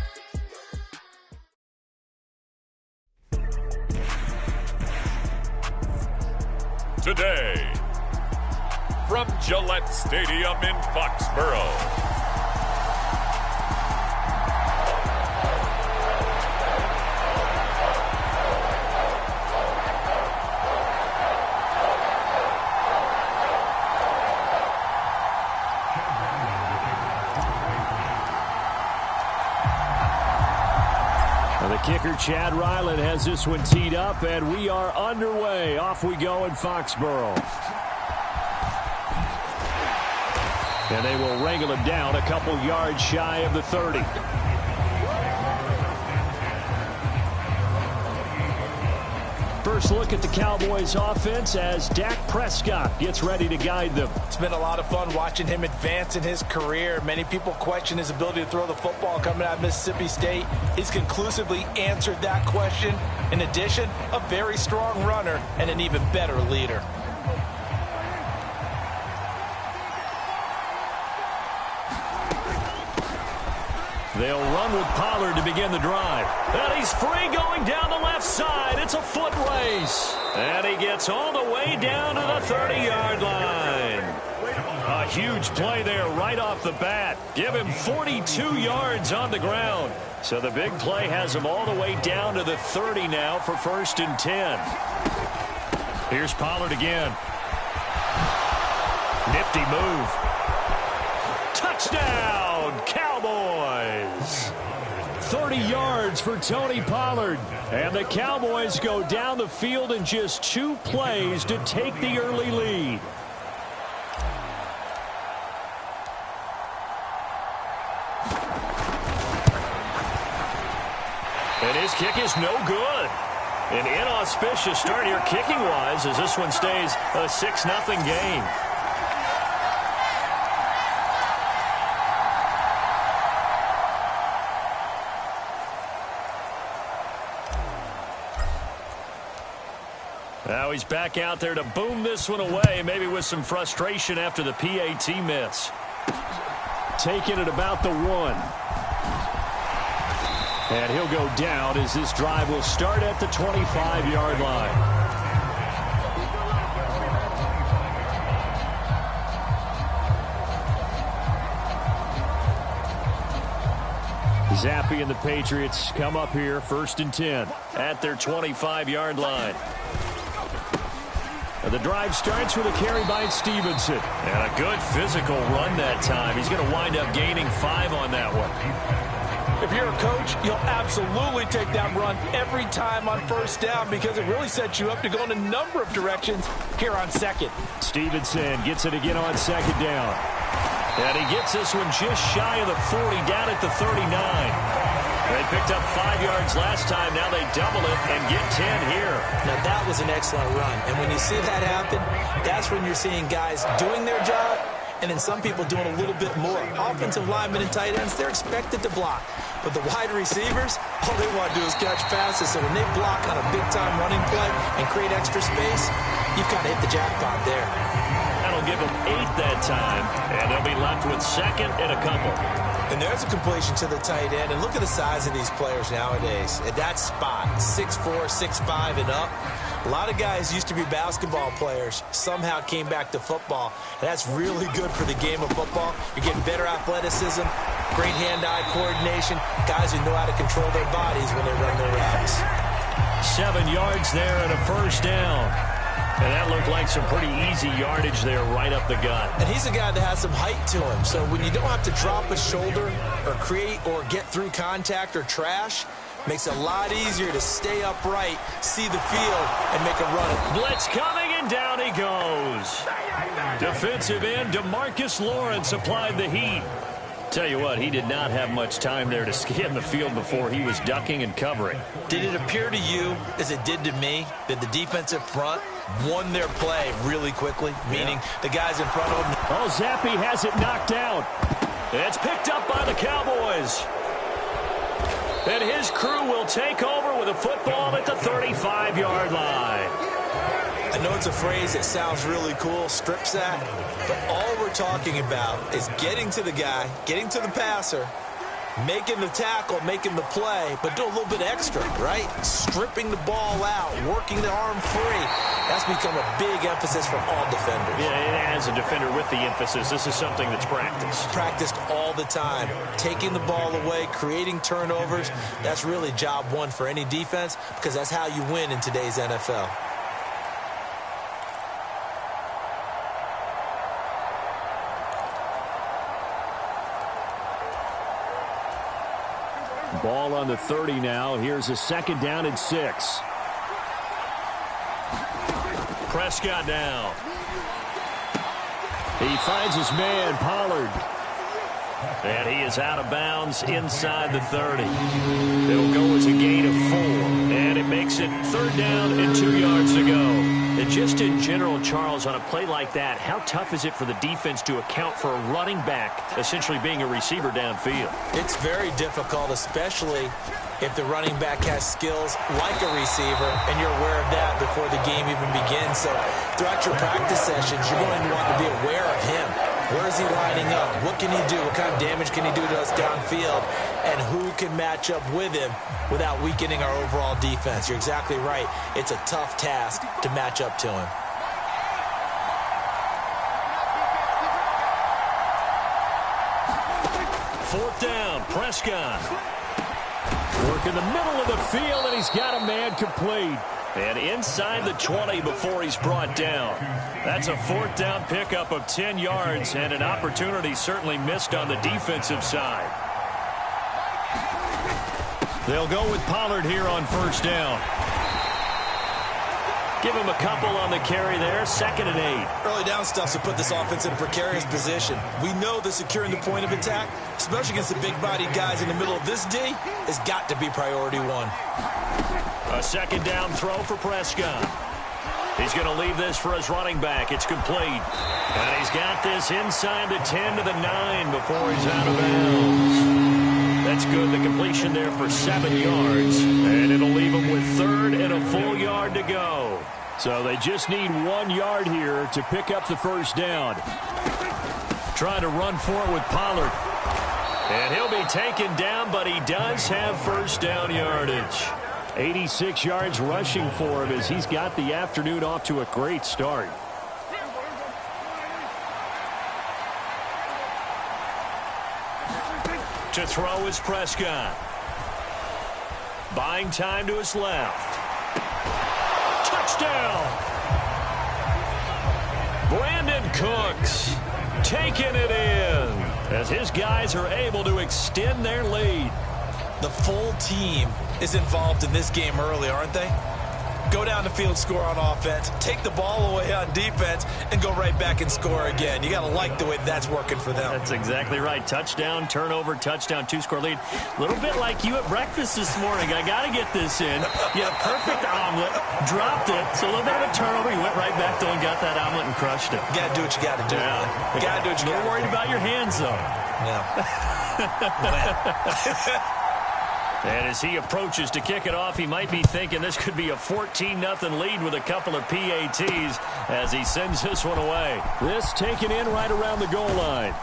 today, from Gillette Stadium in Foxborough, the kicker, Chad Ryland, has this one teed up, and we are underway. Off we go in Foxborough. And they will wrangle him down a couple yards shy of the 30. First look at the Cowboys offense as Dak Prescott gets ready to guide them. It's been a lot of fun watching him advance in his career. Many people question his ability to throw the football coming out of Mississippi State. He's conclusively answered that question. In addition, a very strong runner and an even better leader. They'll run with Pollard to begin the drive. And he's free going down the left side. It's a foot race. And he gets all the way down to the 30-yard line. A huge play there right off the bat. Give him 42 yards on the ground. So the big play has him all the way down to the 30 now for 1st and 10. Here's Pollard again. Nifty move. Touchdown, Cowboys! 30 yards for Tony Pollard. And the Cowboys go down the field in just 2 plays to take the early lead. And his kick is no good. An inauspicious start here kicking-wise as this one stays a 6-0 game. Now he's back out there to boom this one away, maybe with some frustration after the PAT miss. Taking it about the 1. And he'll go down as this drive will start at the 25-yard line. Zappi and the Patriots come up here 1st and 10 at their 25-yard line. And the drive starts with a carry by Stevenson. And a good physical run that time. He's going to wind up gaining 5 on that one. If you're a coach, you'll absolutely take that run every time on 1st down because it really sets you up to go in a number of directions here on 2nd. Stevenson gets it again on 2nd down. And he gets this one just shy of the 40, down at the 39. They picked up 5 yards last time. Now they double it and get 10 here. Now that was an excellent run. And when you see that happen, that's when you're seeing guys doing their job and then some people doing a little bit more. Offensive linemen and tight ends, they're expected to block. But the wide receivers, all they want to do is catch passes. So when they block on a big-time running play and create extra space, you've kind of hit the jackpot there. That'll give them 8 that time, and they'll be left with 2nd and a couple. And there's a completion to the tight end. And look at the size of these players nowadays. At that spot, 6'4", 6'5", and up. A lot of guys used to be basketball players, somehow came back to football. And that's really good for the game of football. You're getting better athleticism, great hand-eye coordination, guys who know how to control their bodies when they run their routes. 7 yards there and a 1st down. And that looked like some pretty easy yardage there right up the gut. And he's a guy that has some height to him. So when you don't have to drop a shoulder or create or get through contact or trash, makes it a lot easier to stay upright, see the field, and make a run. Blitz coming, and down he goes. Defensive end DeMarcus Lawrence applied the heat. Tell you what, he did not have much time there to scan the field before he was ducking and covering. Did it appear to you, as it did to me, that the defensive front won their play really quickly, meaning the guys in front of them? Oh, Zappi has it knocked out. It's picked up by the Cowboys. And his crew will take over with a football at the 35-yard line. I know it's a phrase that sounds really cool, strip sack, but all we're talking about is getting to the guy, getting to the passer, making the tackle, making the play, but do a little bit extra, right? Stripping the ball out, working the arm free. That's become a big emphasis from all defenders. Yeah, and as a defender with the emphasis, this is something that's practiced. Practiced all the time. Taking the ball away, creating turnovers, that's really job one for any defense because that's how you win in today's NFL. Ball on the 30 now. Here's a 2nd down and 6. Prescott down. He finds his man, Pollard. And he is out of bounds inside the 30. It'll go as a gain of 4. And it makes it 3rd down and 2 yards to go. And just in general, Charles, on a play like that, how tough is it for the defense to account for a running back essentially being a receiver downfield? It's very difficult, especially if the running back has skills like a receiver, and you're aware of that before the game even begins. So throughout your practice sessions, you're going to want to be aware of him. Where is he lining up? What can he do? What kind of damage can he do to us downfield? And who can match up with him without weakening our overall defense? You're exactly right. It's a tough task to match up to him. 4th down. Prescott. Work in the middle of the field, and he's got a man complete. And inside the 20 before he's brought down. That's a 4th down pickup of 10 yards and an opportunity certainly missed on the defensive side. They'll go with Pollard here on 1st down. Give him a couple on the carry there. 2nd and 8. Early down stuff to put this offense in a precarious position. We know that securing the point of attack, especially against the big-bodied guys in the middle of this D, has got to be priority one. A 2nd down throw for Prescott. He's going to leave this for his running back. It's complete. And he's got this inside the 10 to the 9 before he's out of bounds. That's good. The completion there for 7 yards. And it'll leave him with 3rd and a full yard to go. So they just need 1 yard here to pick up the 1st down. Trying to run for it with Pollard. And he'll be taken down, but he does have 1st down yardage. 86 yards rushing for him as he's got the afternoon off to a great start. To throw is Prescott. Buying time to his left. Touchdown! Brandon Cooks taking it in as his guys are able to extend their lead. The full team is involved in this game early, aren't they? Go down the field, score on offense, take the ball away on defense, and go right back and score again. You got to like the way that's working for them. That's exactly right. Touchdown, turnover, touchdown, 2-score lead. A little bit like you at breakfast this morning. I got to get this in. Yeah, perfect omelet. Dropped it. So a little bit of a turnover. You went right back, though, and got that omelet and crushed it. You got to do what you got to do. Yeah. You got to do what you got to do. A little worried about your hands, though. Yeah. And as he approaches to kick it off, he might be thinking this could be a 14-0 lead with a couple of PATs as he sends this one away. This taken in right around the goal line.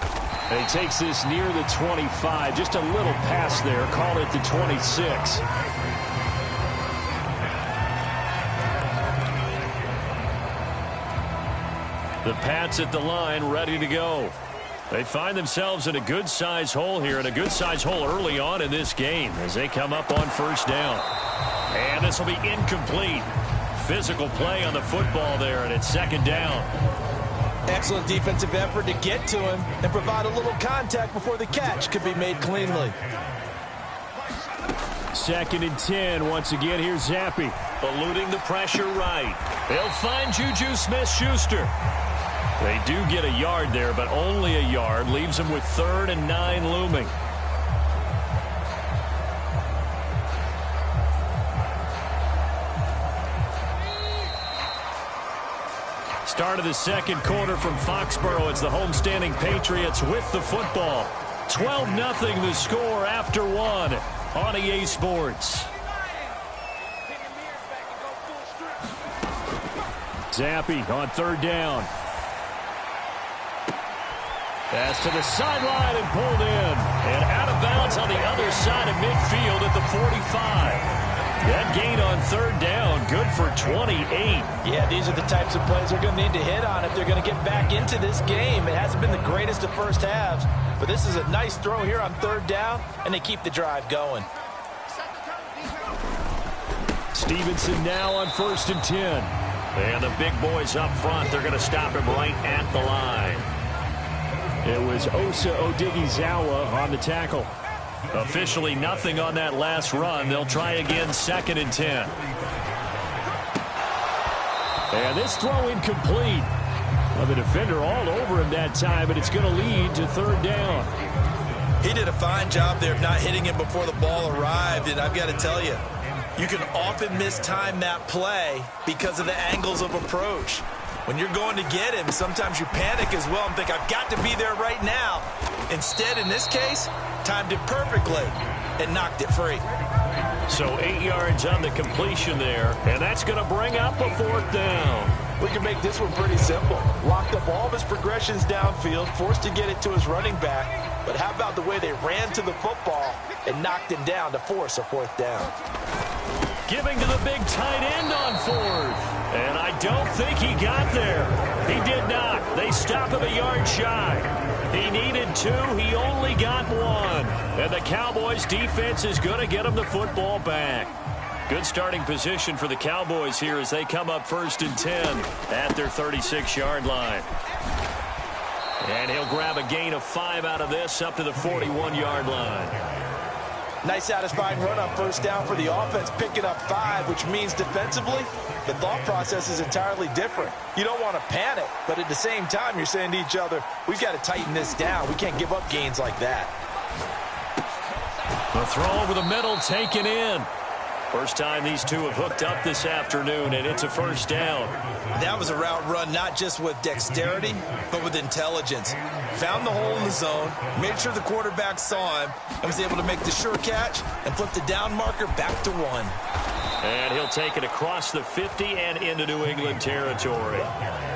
And he takes this near the 25. Just a little pass there. Call it the 26. The Pats at the line, ready to go. They find themselves in a good-sized hole here, and a good-sized hole early on in this game as they come up on 1st down. And this will be incomplete. Physical play on the football there, and it's 2nd down. Excellent defensive effort to get to him and provide a little contact before the catch could be made cleanly. 2nd and 10. Once again, here's Zappi. Eluding the pressure right. They'll find Juju Smith-Schuster. They do get a yard there, but only a yard. Leaves them with 3rd and 9 looming. Start of the 2nd quarter from Foxborough. It's the homestanding Patriots with the football. 12-0 the score after 1 on EA Sports. Zappi on 3rd down. Pass to the sideline and pulled in. And out of bounds on the other side of midfield at the 45. That gain on 3rd down, good for 28. Yeah, these are the types of plays they're going to need to hit on if they're going to get back into this game. It hasn't been the greatest of first halves, but this is a nice throw here on 3rd down, and they keep the drive going. Stevenson now on 1st and 10. And the big boys up front, they're going to stop him right at the line. It was Osa Odighizuwa on the tackle. Officially nothing on that last run. They'll try again 2nd and 10. And this throw incomplete. Well, the defender all over him that time, but it's going to lead to 3rd down. He did a fine job there of not hitting him before the ball arrived, and I've got to tell you, you can often mistime that play because of the angles of approach. When you're going to get him, sometimes you panic as well and think, I've got to be there right now. Instead, in this case, timed it perfectly and knocked it free. So 8 yards on the completion there, and that's going to bring up a 4th down. We can make this one pretty simple. Locked up all of his progressions downfield, forced to get it to his running back. But how about the way they ran to the football and knocked him down to force a 4th down? Giving to the big tight end on 4th. And I don't think he got there. He did not. They stop him a yard shy. He needed 2. He only got 1. And the Cowboys defense is going to get him the football back. Good starting position for the Cowboys here as they come up 1st and 10 at their 36-yard line. And he'll grab a gain of 5 out of this up to the 41-yard line. Nice satisfying run on 1st down for the offense, picking up 5, which means defensively, the thought process is entirely different. You don't want to panic, but at the same time, you're saying to each other, we've got to tighten this down. We can't give up gains like that. The throw over the middle taken in. First time these two have hooked up this afternoon, and it's a 1st down. That was a route run not just with dexterity, but with intelligence. Found the hole in the zone, made sure the quarterback saw him, and was able to make the sure catch and flip the down marker back to 1. And he'll take it across the 50 and into New England territory.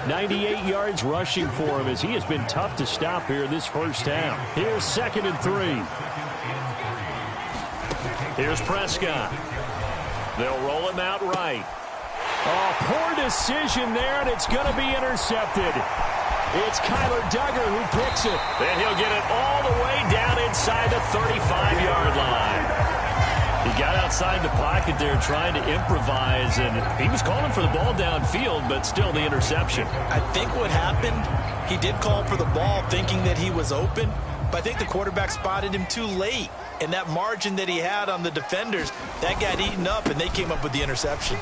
98 yards rushing for him as he has been tough to stop here this 1st down. Here's 2nd and 3. Here's Prescott. They'll roll him out right. Oh, poor decision there, and it's going to be intercepted. It's Kyler Duggar who picks it. Then he'll get it all the way down inside the 35-yard line. He got outside the pocket there trying to improvise, and he was calling for the ball downfield, but still the interception. I think what happened, he did call for the ball thinking that he was open, but I think the quarterback spotted him too late. And that margin that he had on the defenders, that got eaten up, and they came up with the interception.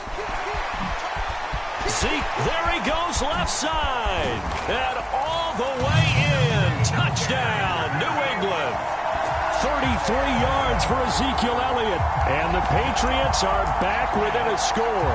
Zeke, there he goes left side. And all the way in. Touchdown, New England. 33 yards for Ezekiel Elliott. And the Patriots are back within a score.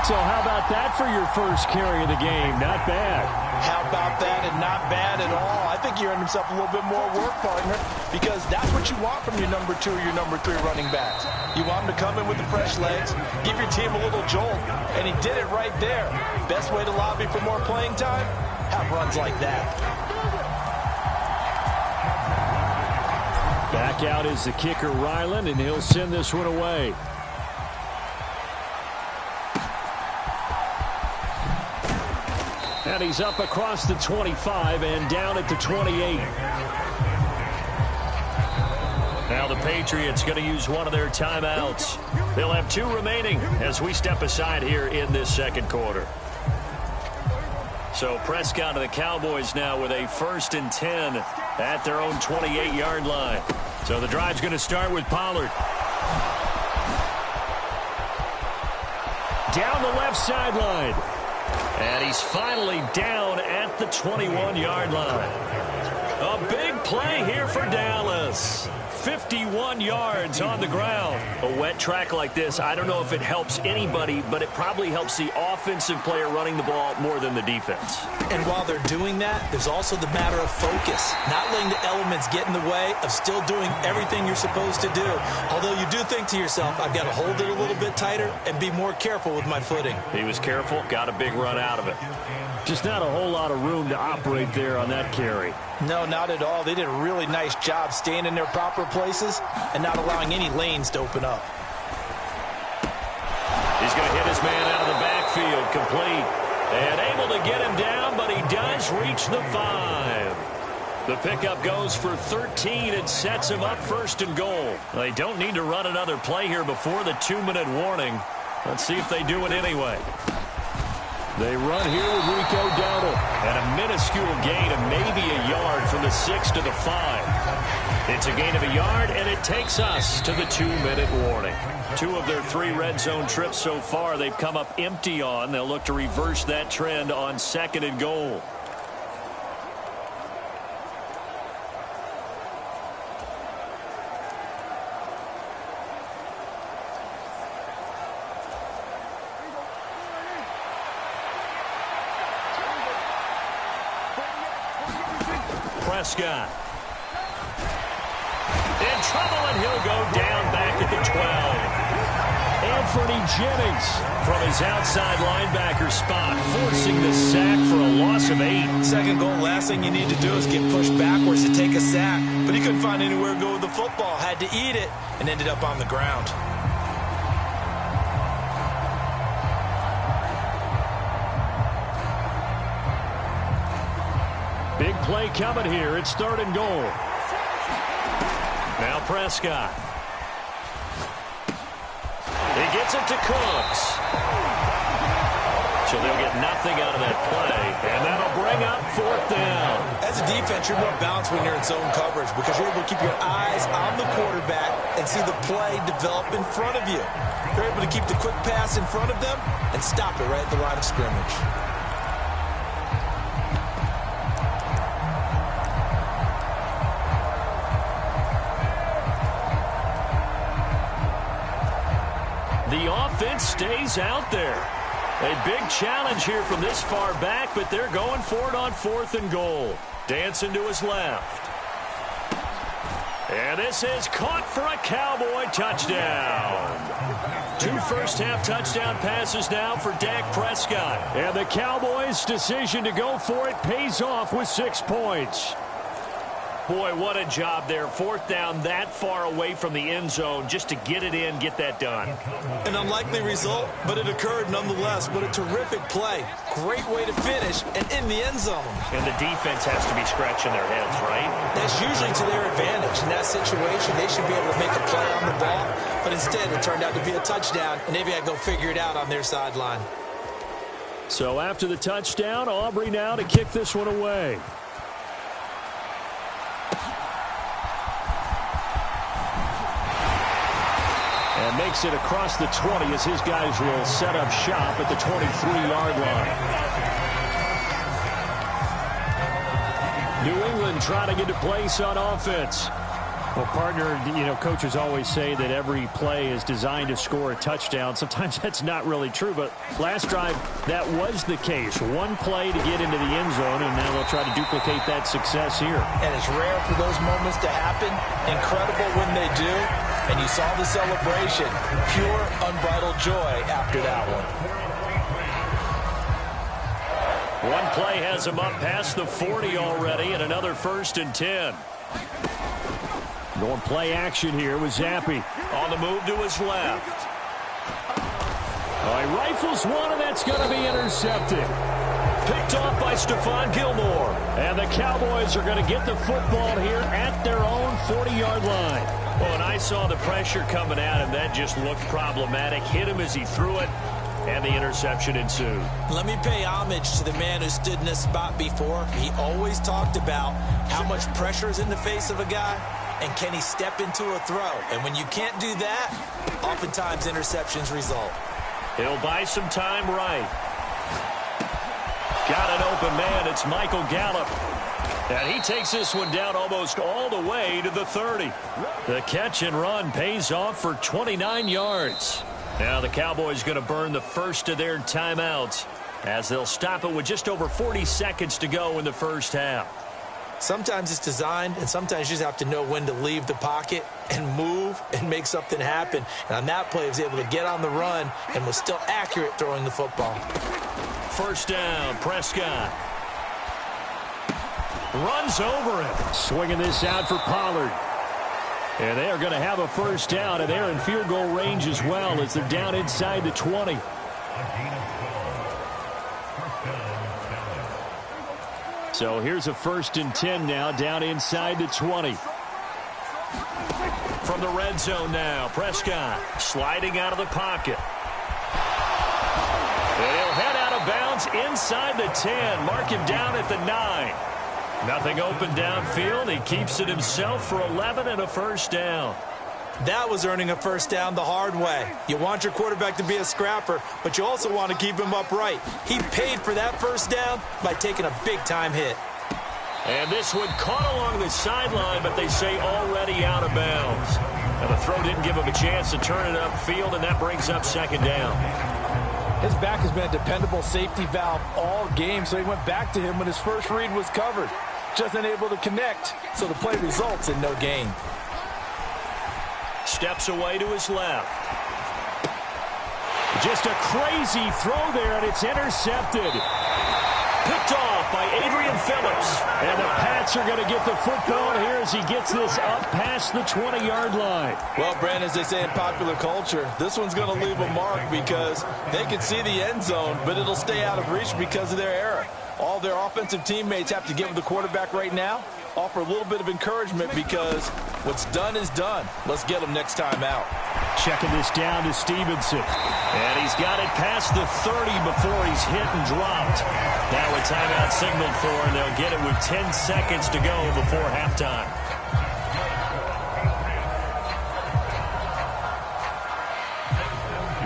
So how about that for your first carry of the game? Not bad. How about that, and not bad at all. I think he earned himself a little bit more work, partner, because that's what you want from your number 2 or your number 3 running backs. You want him to come in with the fresh legs, give your team a little jolt, and he did it right there. Best way to lobby for more playing time? Have runs like that. Back out is the kicker, Ryland, and he'll send this one away. And he's up across the 25 and down at the 28. Now the Patriots going to use one of their timeouts. They'll have 2 remaining as we step aside here in this 2nd quarter. So Prescott and the Cowboys now with a 1st and 10 at their own 28-yard line. So the drive's going to start with Pollard. Down the left sideline. And he's finally down at the 21-yard line. A big play here for Dallas. 51 yards on the ground. A wet track like this, I don't know if it helps anybody, but it probably helps the offensive player running the ball more than the defense. And while they're doing that, there's also the matter of focus. Not letting the elements get in the way of still doing everything you're supposed to do. Although you do think to yourself, I've got to hold it a little bit tighter and be more careful with my footing. He was careful, got a big run out of it. Just not a whole lot of room to operate there on that carry. No, not at all. They did a really nice job staying in their proper places and not allowing any lanes to open up. He's going to hit his man out of the backfield, complete. And able to get him down, but he does reach the 5. The pickup goes for 13 and sets him up 1st and goal. They don't need to run another play here before the 2-minute warning. Let's see if they do it anyway. They run here with Rico Dowdle. And a minuscule gain of maybe a yard from the 6 to the 5. It's a gain of a yard, and it takes us to the 2-minute warning. 2 of their 3 red zone trips so far they've come up empty on. They'll look to reverse that trend on 2nd and goal. Prescott. In trouble, and he'll go down back at the 12. Anthony Jennings from his outside linebacker spot, forcing the sack for a loss of 8. 2nd goal, last thing you need to do is get pushed backwards to take a sack. But he couldn't find anywhere to go with the football, had to eat it, and ended up on the ground. play coming here. It's 3rd and goal. Now Prescott. He gets it to Cooks. So they'll get nothing out of that play, and that'll bring up 4th down. As a defense, you're more balanced when you're in zone coverage because you're able to keep your eyes on the quarterback and see the play develop in front of you. You're able to keep the quick pass in front of them and stop it right at the line of scrimmage. The offense stays out there. A big challenge here from this far back, but they're going for it on 4th and goal. Dancing to his left. And this is caught for a Cowboy touchdown. 2 first-half touchdown passes now for Dak Prescott. And the Cowboys' decision to go for it pays off with 6 points. Boy, what a job there. 4th down that far away from the end zone just to get it in, get that done. An unlikely result, but it occurred nonetheless. But a terrific play. Great way to finish and in the end zone. And the defense has to be scratching their heads, right? That's usually to their advantage. In that situation, they should be able to make a play on the ball. But instead, it turned out to be a touchdown, and they've got to go figure it out on their sideline. So after the touchdown, Aubrey now to kick this one away. And makes it across the 20 as his guys will set up shop at the 23-yard line. New England trying to get to place on offense. Well, partner, you know, coaches always say that every play is designed to score a touchdown. Sometimes that's not really true, but last drive, that was the case. One play to get into the end zone, and now they'll try to duplicate that success here. And it's rare for those moments to happen. Incredible when they do. And you saw the celebration. Pure, unbridled joy after that one. One play has him up past the 40 already, and another 1st and 10. Going play action here with Zappi. On the move to his left. He rifles one, and that's going to be intercepted. Picked off by Stephon Gilmore. And the Cowboys are going to get the football here at their own 40-yard line. Oh, and I saw the pressure coming at him. That just looked problematic. Hit him as he threw it, and the interception ensued. Let me pay homage to the man who stood in this spot before. He always talked about how much pressure is in the face of a guy, and can he step into a throw. And when you can't do that, oftentimes interceptions result. He'll buy some time right. Got an open man. It's Michael Gallup. And he takes this one down almost all the way to the 30. The catch and run pays off for 29 yards. Now the Cowboys going to burn the first of their timeouts as they'll stop it with just over 40 seconds to go in the first half. Sometimes it's designed, and sometimes you just have to know when to leave the pocket and move and make something happen. And on that play, he was able to get on the run and was still accurate throwing the football. First down, Prescott. Runs over him. Swinging this out for Pollard. And they are going to have a first down, and they're in field goal range as well as they're down inside the 20. So here's a 1st and 10 now, down inside the 20. From the red zone now, Prescott sliding out of the pocket. And he'll head out of bounds inside the 10. Mark him down at the 9. Nothing open downfield. He keeps it himself for 11 and a first down. That was earning a first down the hard way. You want your quarterback to be a scrapper, but you also want to keep him upright. He paid for that first down by taking a big-time hit. And this one caught along the sideline, but they say already out of bounds. And the throw didn't give him a chance to turn it upfield, and that brings up 2nd down. His back has been a dependable safety valve all game, so he went back to him when his first read was covered. Just unable to connect, so the play results in no gain. Steps away to his left. Just a crazy throw there, and it's intercepted. Picked off by Adrian Phillips. And the Pats are going to get the football here as he gets this up past the 20-yard line. Well, Brandon, as they say in popular culture, this one's going to leave a mark because they can see the end zone, but it'll stay out of reach because of their error. All their offensive teammates have to give the quarterback right now, offer a little bit of encouragement because what's done is done. Let's get them next time out. Checking this down to Stevenson. And he's got it past the 30 before he's hit and dropped. Now a timeout signaled for, and they'll get it with 10 seconds to go before halftime.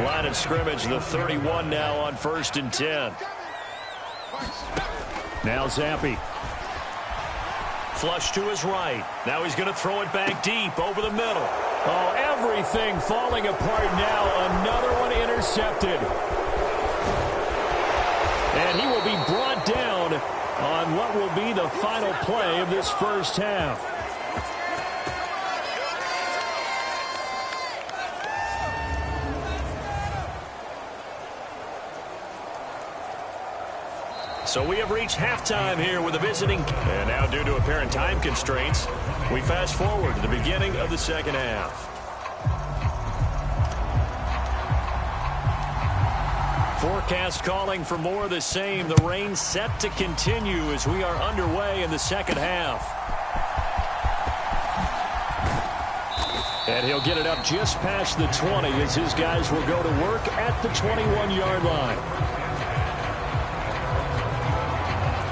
Line of scrimmage, the 31 now on 1st and 10. Now Zampi. Flush to his right. Now he's going to throw it back deep over the middle. Oh, everything falling apart now. Another one intercepted. And he will be brought down on what will be the final play of this first half. So we have reached halftime here with a visiting. And now due to apparent time constraints, we fast forward to the beginning of the second half. Forecast calling for more of the same. The rain set to continue as we are underway in the second half. And he'll get it up just past the 20 as his guys will go to work at the 21-yard line.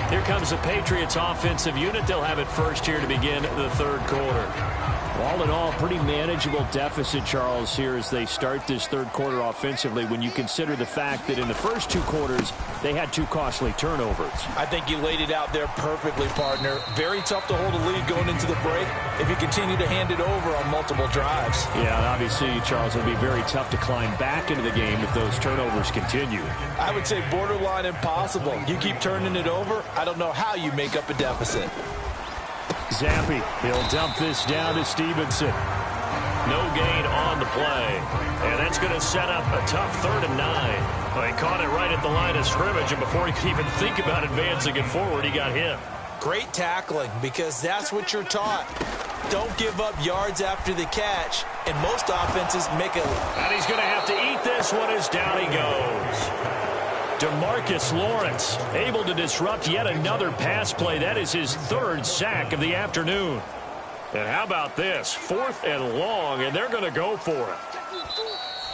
Here comes the Patriots offensive unit. They'll have it first here to begin the third quarter. All in all, pretty manageable deficit, Charles, here as they start this third quarter offensively when you consider the fact that in the first two quarters, they had two costly turnovers. I think you laid it out there perfectly, partner. Very tough to hold a lead going into the break if you continue to hand it over on multiple drives. Yeah, and obviously, Charles, it'll be very tough to climb back into the game if those turnovers continue. I would say borderline impossible. You keep turning it over, I don't know how you make up a deficit. Zampi, he'll dump this down to Stevenson. No gain on the play. And that's going to set up a tough 3rd and 9. Well, he caught it right at the line of scrimmage, and before he could even think about advancing it forward, he got hit. Great tackling, because that's what you're taught. Don't give up yards after the catch, and most offenses make it. And he's going to have to eat this one as down he goes. DeMarcus Lawrence able to disrupt yet another pass play. That is his 3rd sack of the afternoon. And how about this? 4th and long, and they're going to go for it.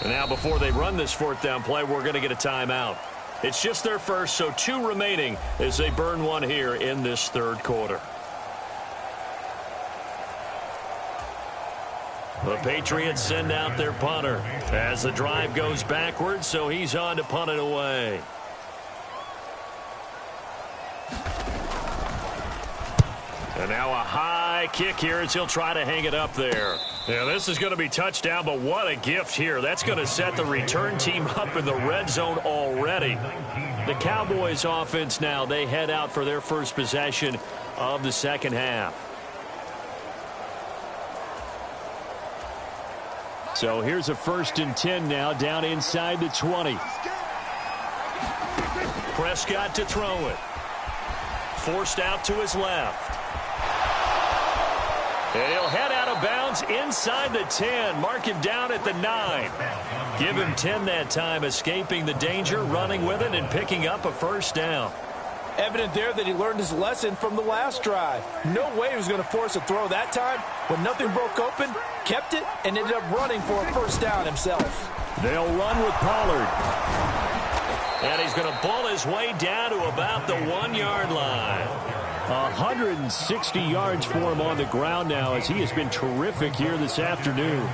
And now before they run this 4th down play, we're going to get a timeout. It's just their first, so 2 remaining as they burn one here in this third quarter. The Patriots send out their punter as the drive goes backwards, so he's on to punt it away. And now a high kick here as he'll try to hang it up there. Yeah, this is going to be touchdown, but what a gift here. That's going to set the return team up in the red zone already. The Cowboys offense now, they head out for their first possession of the second half. So here's a 1st and 10 now down inside the 20. Prescott to throw it. Forced out to his left. And he'll head out of bounds inside the 10. Mark him down at the 9. Give him 10 that time, escaping the danger, running with it, and picking up a 1st down. Evident there that he learned his lesson from the last drive. No way he was going to force a throw that time. When nothing broke open, kept it, and ended up running for a 1st down himself. They'll run with Pollard. And he's going to bull his way down to about the 1-yard line. 160 yards for him on the ground now as he has been terrific here this afternoon.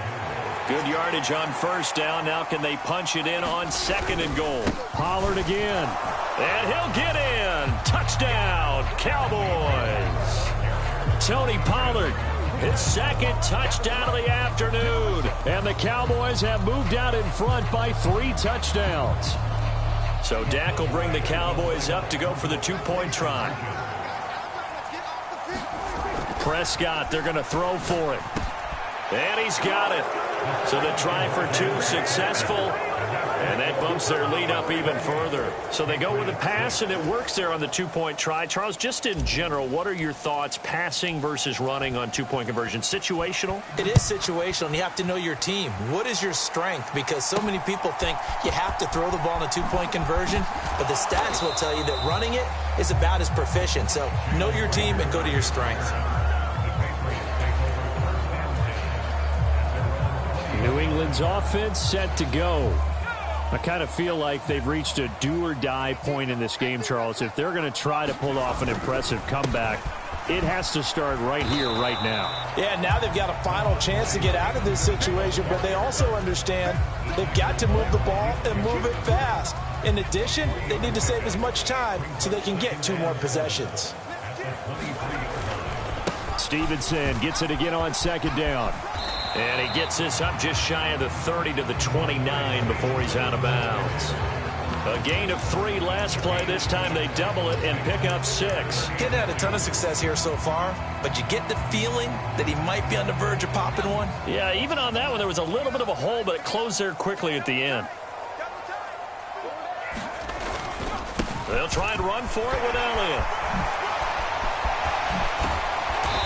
Good yardage on 1st down. Now can they punch it in on 2nd and goal? Pollard again. And he'll get in. Touchdown, Cowboys. Tony Pollard, his 2nd touchdown of the afternoon. And the Cowboys have moved out in front by 3 touchdowns. So Dak will bring the Cowboys up to go for the 2-point try. Prescott, they're going to throw for it. And he's got it. So the try for 2 successful. And that bumps their lead up even further. So they go with a pass, and it works there on the two-point try. Charles, just in general, what are your thoughts passing versus running on two-point conversion? Situational? It is situational, and you have to know your team. What is your strength? Because so many people think you have to throw the ball in a two-point conversion, but the stats will tell you that running it is about as proficient. So know your team and go to your strength. New England's offense set to go. I kind of feel like they've reached a do-or-die point in this game, Charles. If they're going to try to pull off an impressive comeback, it has to start right here, right now. Yeah, now they've got a final chance to get out of this situation, but they also understand they've got to move the ball and move it fast. In addition, they need to save as much time so they can get 2 more possessions. Stevenson gets it again on second down. And he gets this up just shy of the 30 to the 29 before he's out of bounds. A gain of 3 last play. This time they double it and pick up 6. Getting had a ton of success here so far, but you get the feeling that he might be on the verge of popping one. Yeah, even on that one, there was a little bit of a hole, but it closed there quickly at the end. They'll try and run for it with Elliott.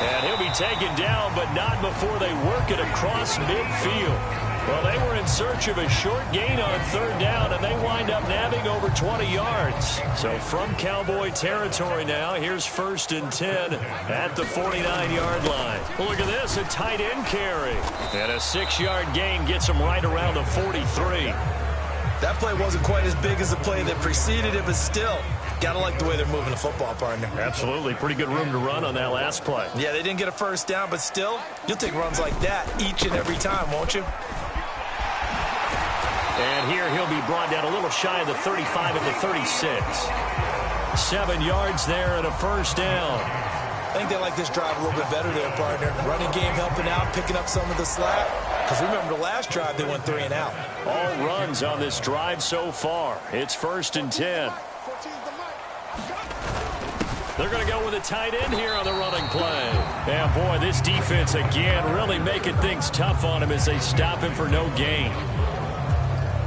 And he'll be taken down, but not before they work it across midfield. Well, they were in search of a short gain on third down, and they wind up nabbing over 20 yards. So from Cowboy territory now, here's 1st and 10 at the 49-yard line. Well, look at this, a tight end carry. And a 6-yard gain gets them right around the 43. That play wasn't quite as big as the play that preceded it, but still, gotta like the way they're moving the football, partner. Absolutely. Pretty good room to run on that last play. Yeah, they didn't get a first down, but still, you'll take runs like that each and every time, won't you? And here he'll be brought down a little shy of the 35 at the 36. 7 yards there and a first down. I think they like this drive a little bit better there, partner. Running game helping out, picking up some of the slack. Because remember, the last drive, they went 3 and out. All runs on this drive so far. It's 1st and 10. They're going to go with a tight end here on the running play. And, boy, this defense, again, really making things tough on him as they stop him for no gain.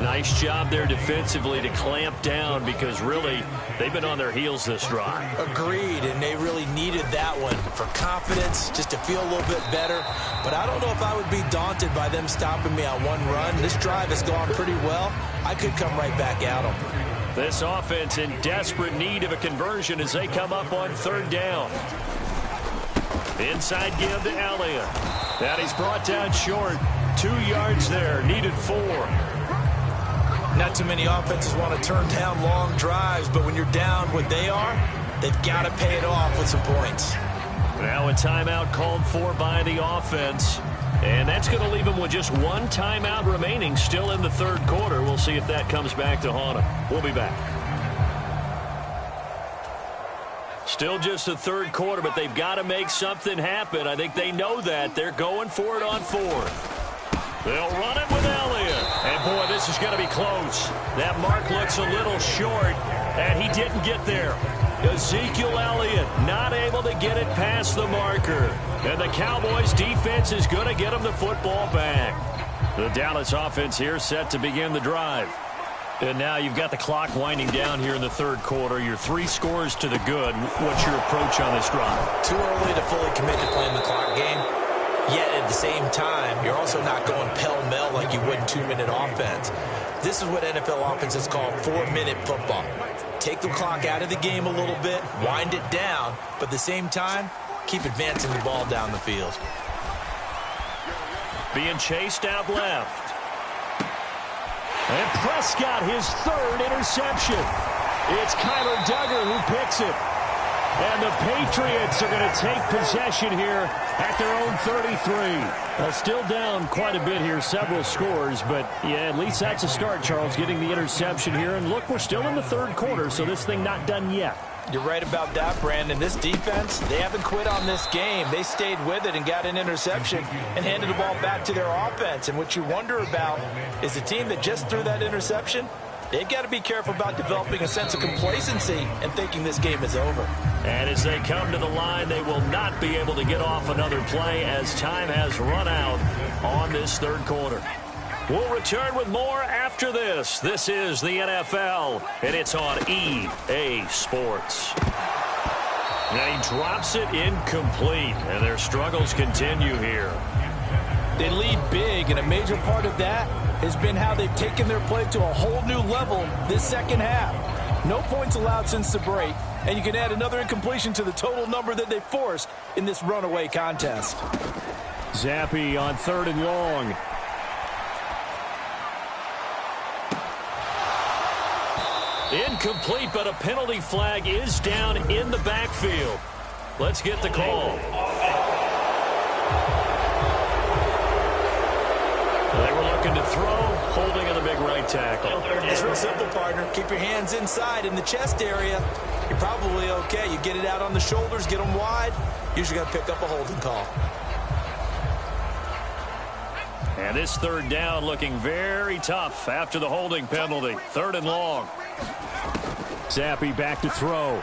Nice job there defensively to clamp down because, really, they've been on their heels this drive. Agreed, and they really needed that one for confidence, just to feel a little bit better. But I don't know if I would be daunted by them stopping me on one run. This drive has gone pretty well. I could come right back at them. This offense in desperate need of a conversion as they come up on third down. Inside give to Elliott. And he's brought down short. 2 yards there, needed 4. Not too many offenses want to turn down long drives, but when you're down what they are, they've got to pay it off with some points. Now a timeout called for by the offense. And that's going to leave them with just 1 timeout remaining still in the third quarter. We'll see if that comes back to haunt them. We'll be back. Still just the third quarter, but they've got to make something happen. I think they know that. They're going for it on 4th. They'll run it with Elliott. And, boy, this is going to be close. That mark looks a little short, and he didn't get there. Ezekiel Elliott not able to get it past the marker. And the Cowboys defense is going to get him the football back. The Dallas offense here set to begin the drive. And now you've got the clock winding down here in the third quarter. You're 3 scores to the good. What's your approach on this drive? Too early to fully commit to playing the clock game. Yet at the same time, you're also not going pell-mell like you would in 2-minute offense. This is what NFL offenses call 4-minute football. Take the clock out of the game a little bit, wind it down, but at the same time, keep advancing the ball down the field. Being chased out left. And Prescott, his 3rd interception. It's Kyler Duggar who picks it. And the Patriots are going to take possession here at their own 33. Well, still down quite a bit here, several scores, but yeah, at least that's a start, Charles, getting the interception here. And look, we're still in the third quarter, so this thing not done yet. You're right about that, Brandon. This defense, they haven't quit on this game. They stayed with it and got an interception and handed the ball back to their offense. And what you wonder about is the team that just threw that interception, they've got to be careful about developing a sense of complacency and thinking this game is over. And as they come to the line, they will not be able to get off another play as time has run out on this third quarter. We'll return with more after this. This is the NFL, and it's on EA Sports. And he drops it incomplete, and their struggles continue here. They lead big, and a major part of that has been how they've taken their play to a whole new level this second half. No points allowed since the break, and you can add another incompletion to the total number that they forced in this runaway contest. Zappe on 3rd and long. Incomplete, but a penalty flag is down in the backfield. Let's get the call. They were looking to throw, holding in the big right tackle. It's real simple, partner. Keep your hands inside in the chest area. You're probably okay. You get it out on the shoulders, get them wide. Usually going to pick up a holding call. And this 3rd down looking very tough after the holding penalty. 3rd and long. Zappe back to throw.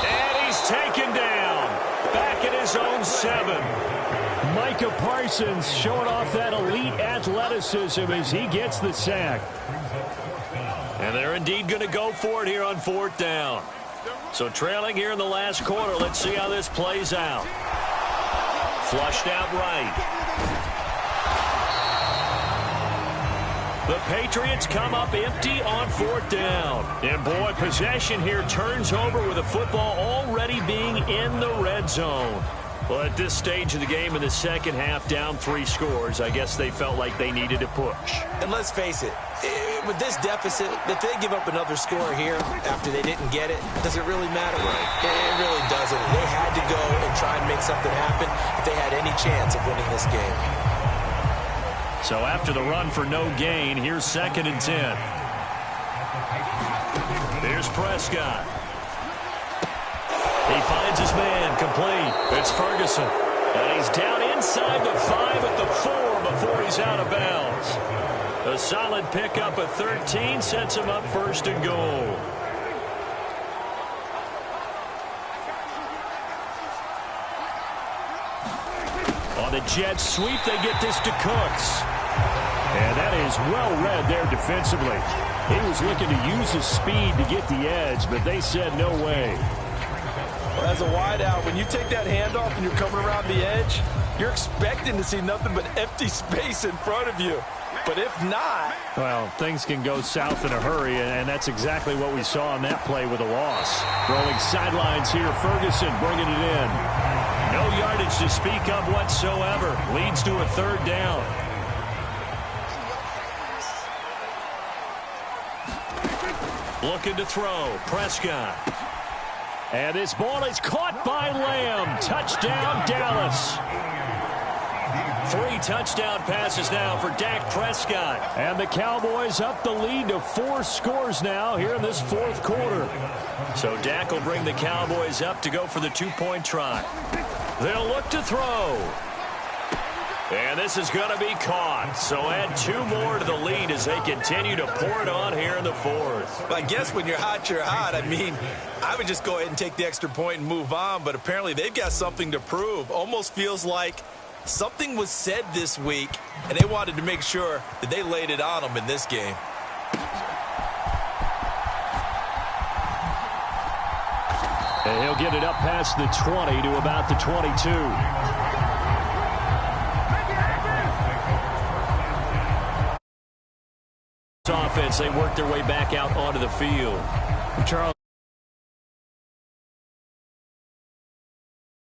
And he's taken down. Back at his own 7. Micah Parsons showing off that elite athleticism as he gets the sack. And they're indeed going to go for it here on 4th down. So trailing here in the last quarter. Let's see how this plays out. Flushed out right. The Patriots come up empty on 4th down. And, boy, possession here turns over with the football already being in the red zone. Well, at this stage of the game in the second half, down 3 scores, I guess they felt like they needed to push. And let's face it, with this deficit, if they give up another score here after they didn't get it, does it really matter? Right. It really doesn't. They had to go and try and make something happen if they had any chance of winning this game. So after the run for no gain, here's 2nd and 10. Here's Prescott. He finds his man, complete. It's Ferguson. And he's down inside the 5 at the 4 before he's out of bounds. A solid pickup at 13 sets him up 1st and goal. On the jet sweep, they get this to Cooks. And that is well read there defensively. He was looking to use his speed to get the edge, but they said no way. Well, as a wideout, when you take that handoff and you're coming around the edge, you're expecting to see nothing but empty space in front of you. But if not... Well, things can go south in a hurry, and that's exactly what we saw on that play with a loss. Throwing sidelines here, Ferguson bringing it in. No yardage to speak of whatsoever. Leads to a 3rd down. Looking to throw. Prescott. And this ball is caught by Lamb. Touchdown, Dallas. 3 touchdown passes now for Dak Prescott. And the Cowboys up the lead to 4 scores now here in this 4th quarter. So Dak will bring the Cowboys up to go for the 2-point try. They'll look to throw. And this is going to be caught. So add 2 more to the lead as they continue to pour it on here in the 4th. I guess when you're hot, you're hot. I mean, I would just go ahead and take the extra point and move on, but apparently they've got something to prove. Almost feels like something was said this week, and they wanted to make sure that they laid it on them in this game. And he'll get it up past the 20 to about the 22. Offense, they work their way back out onto the field. Charles.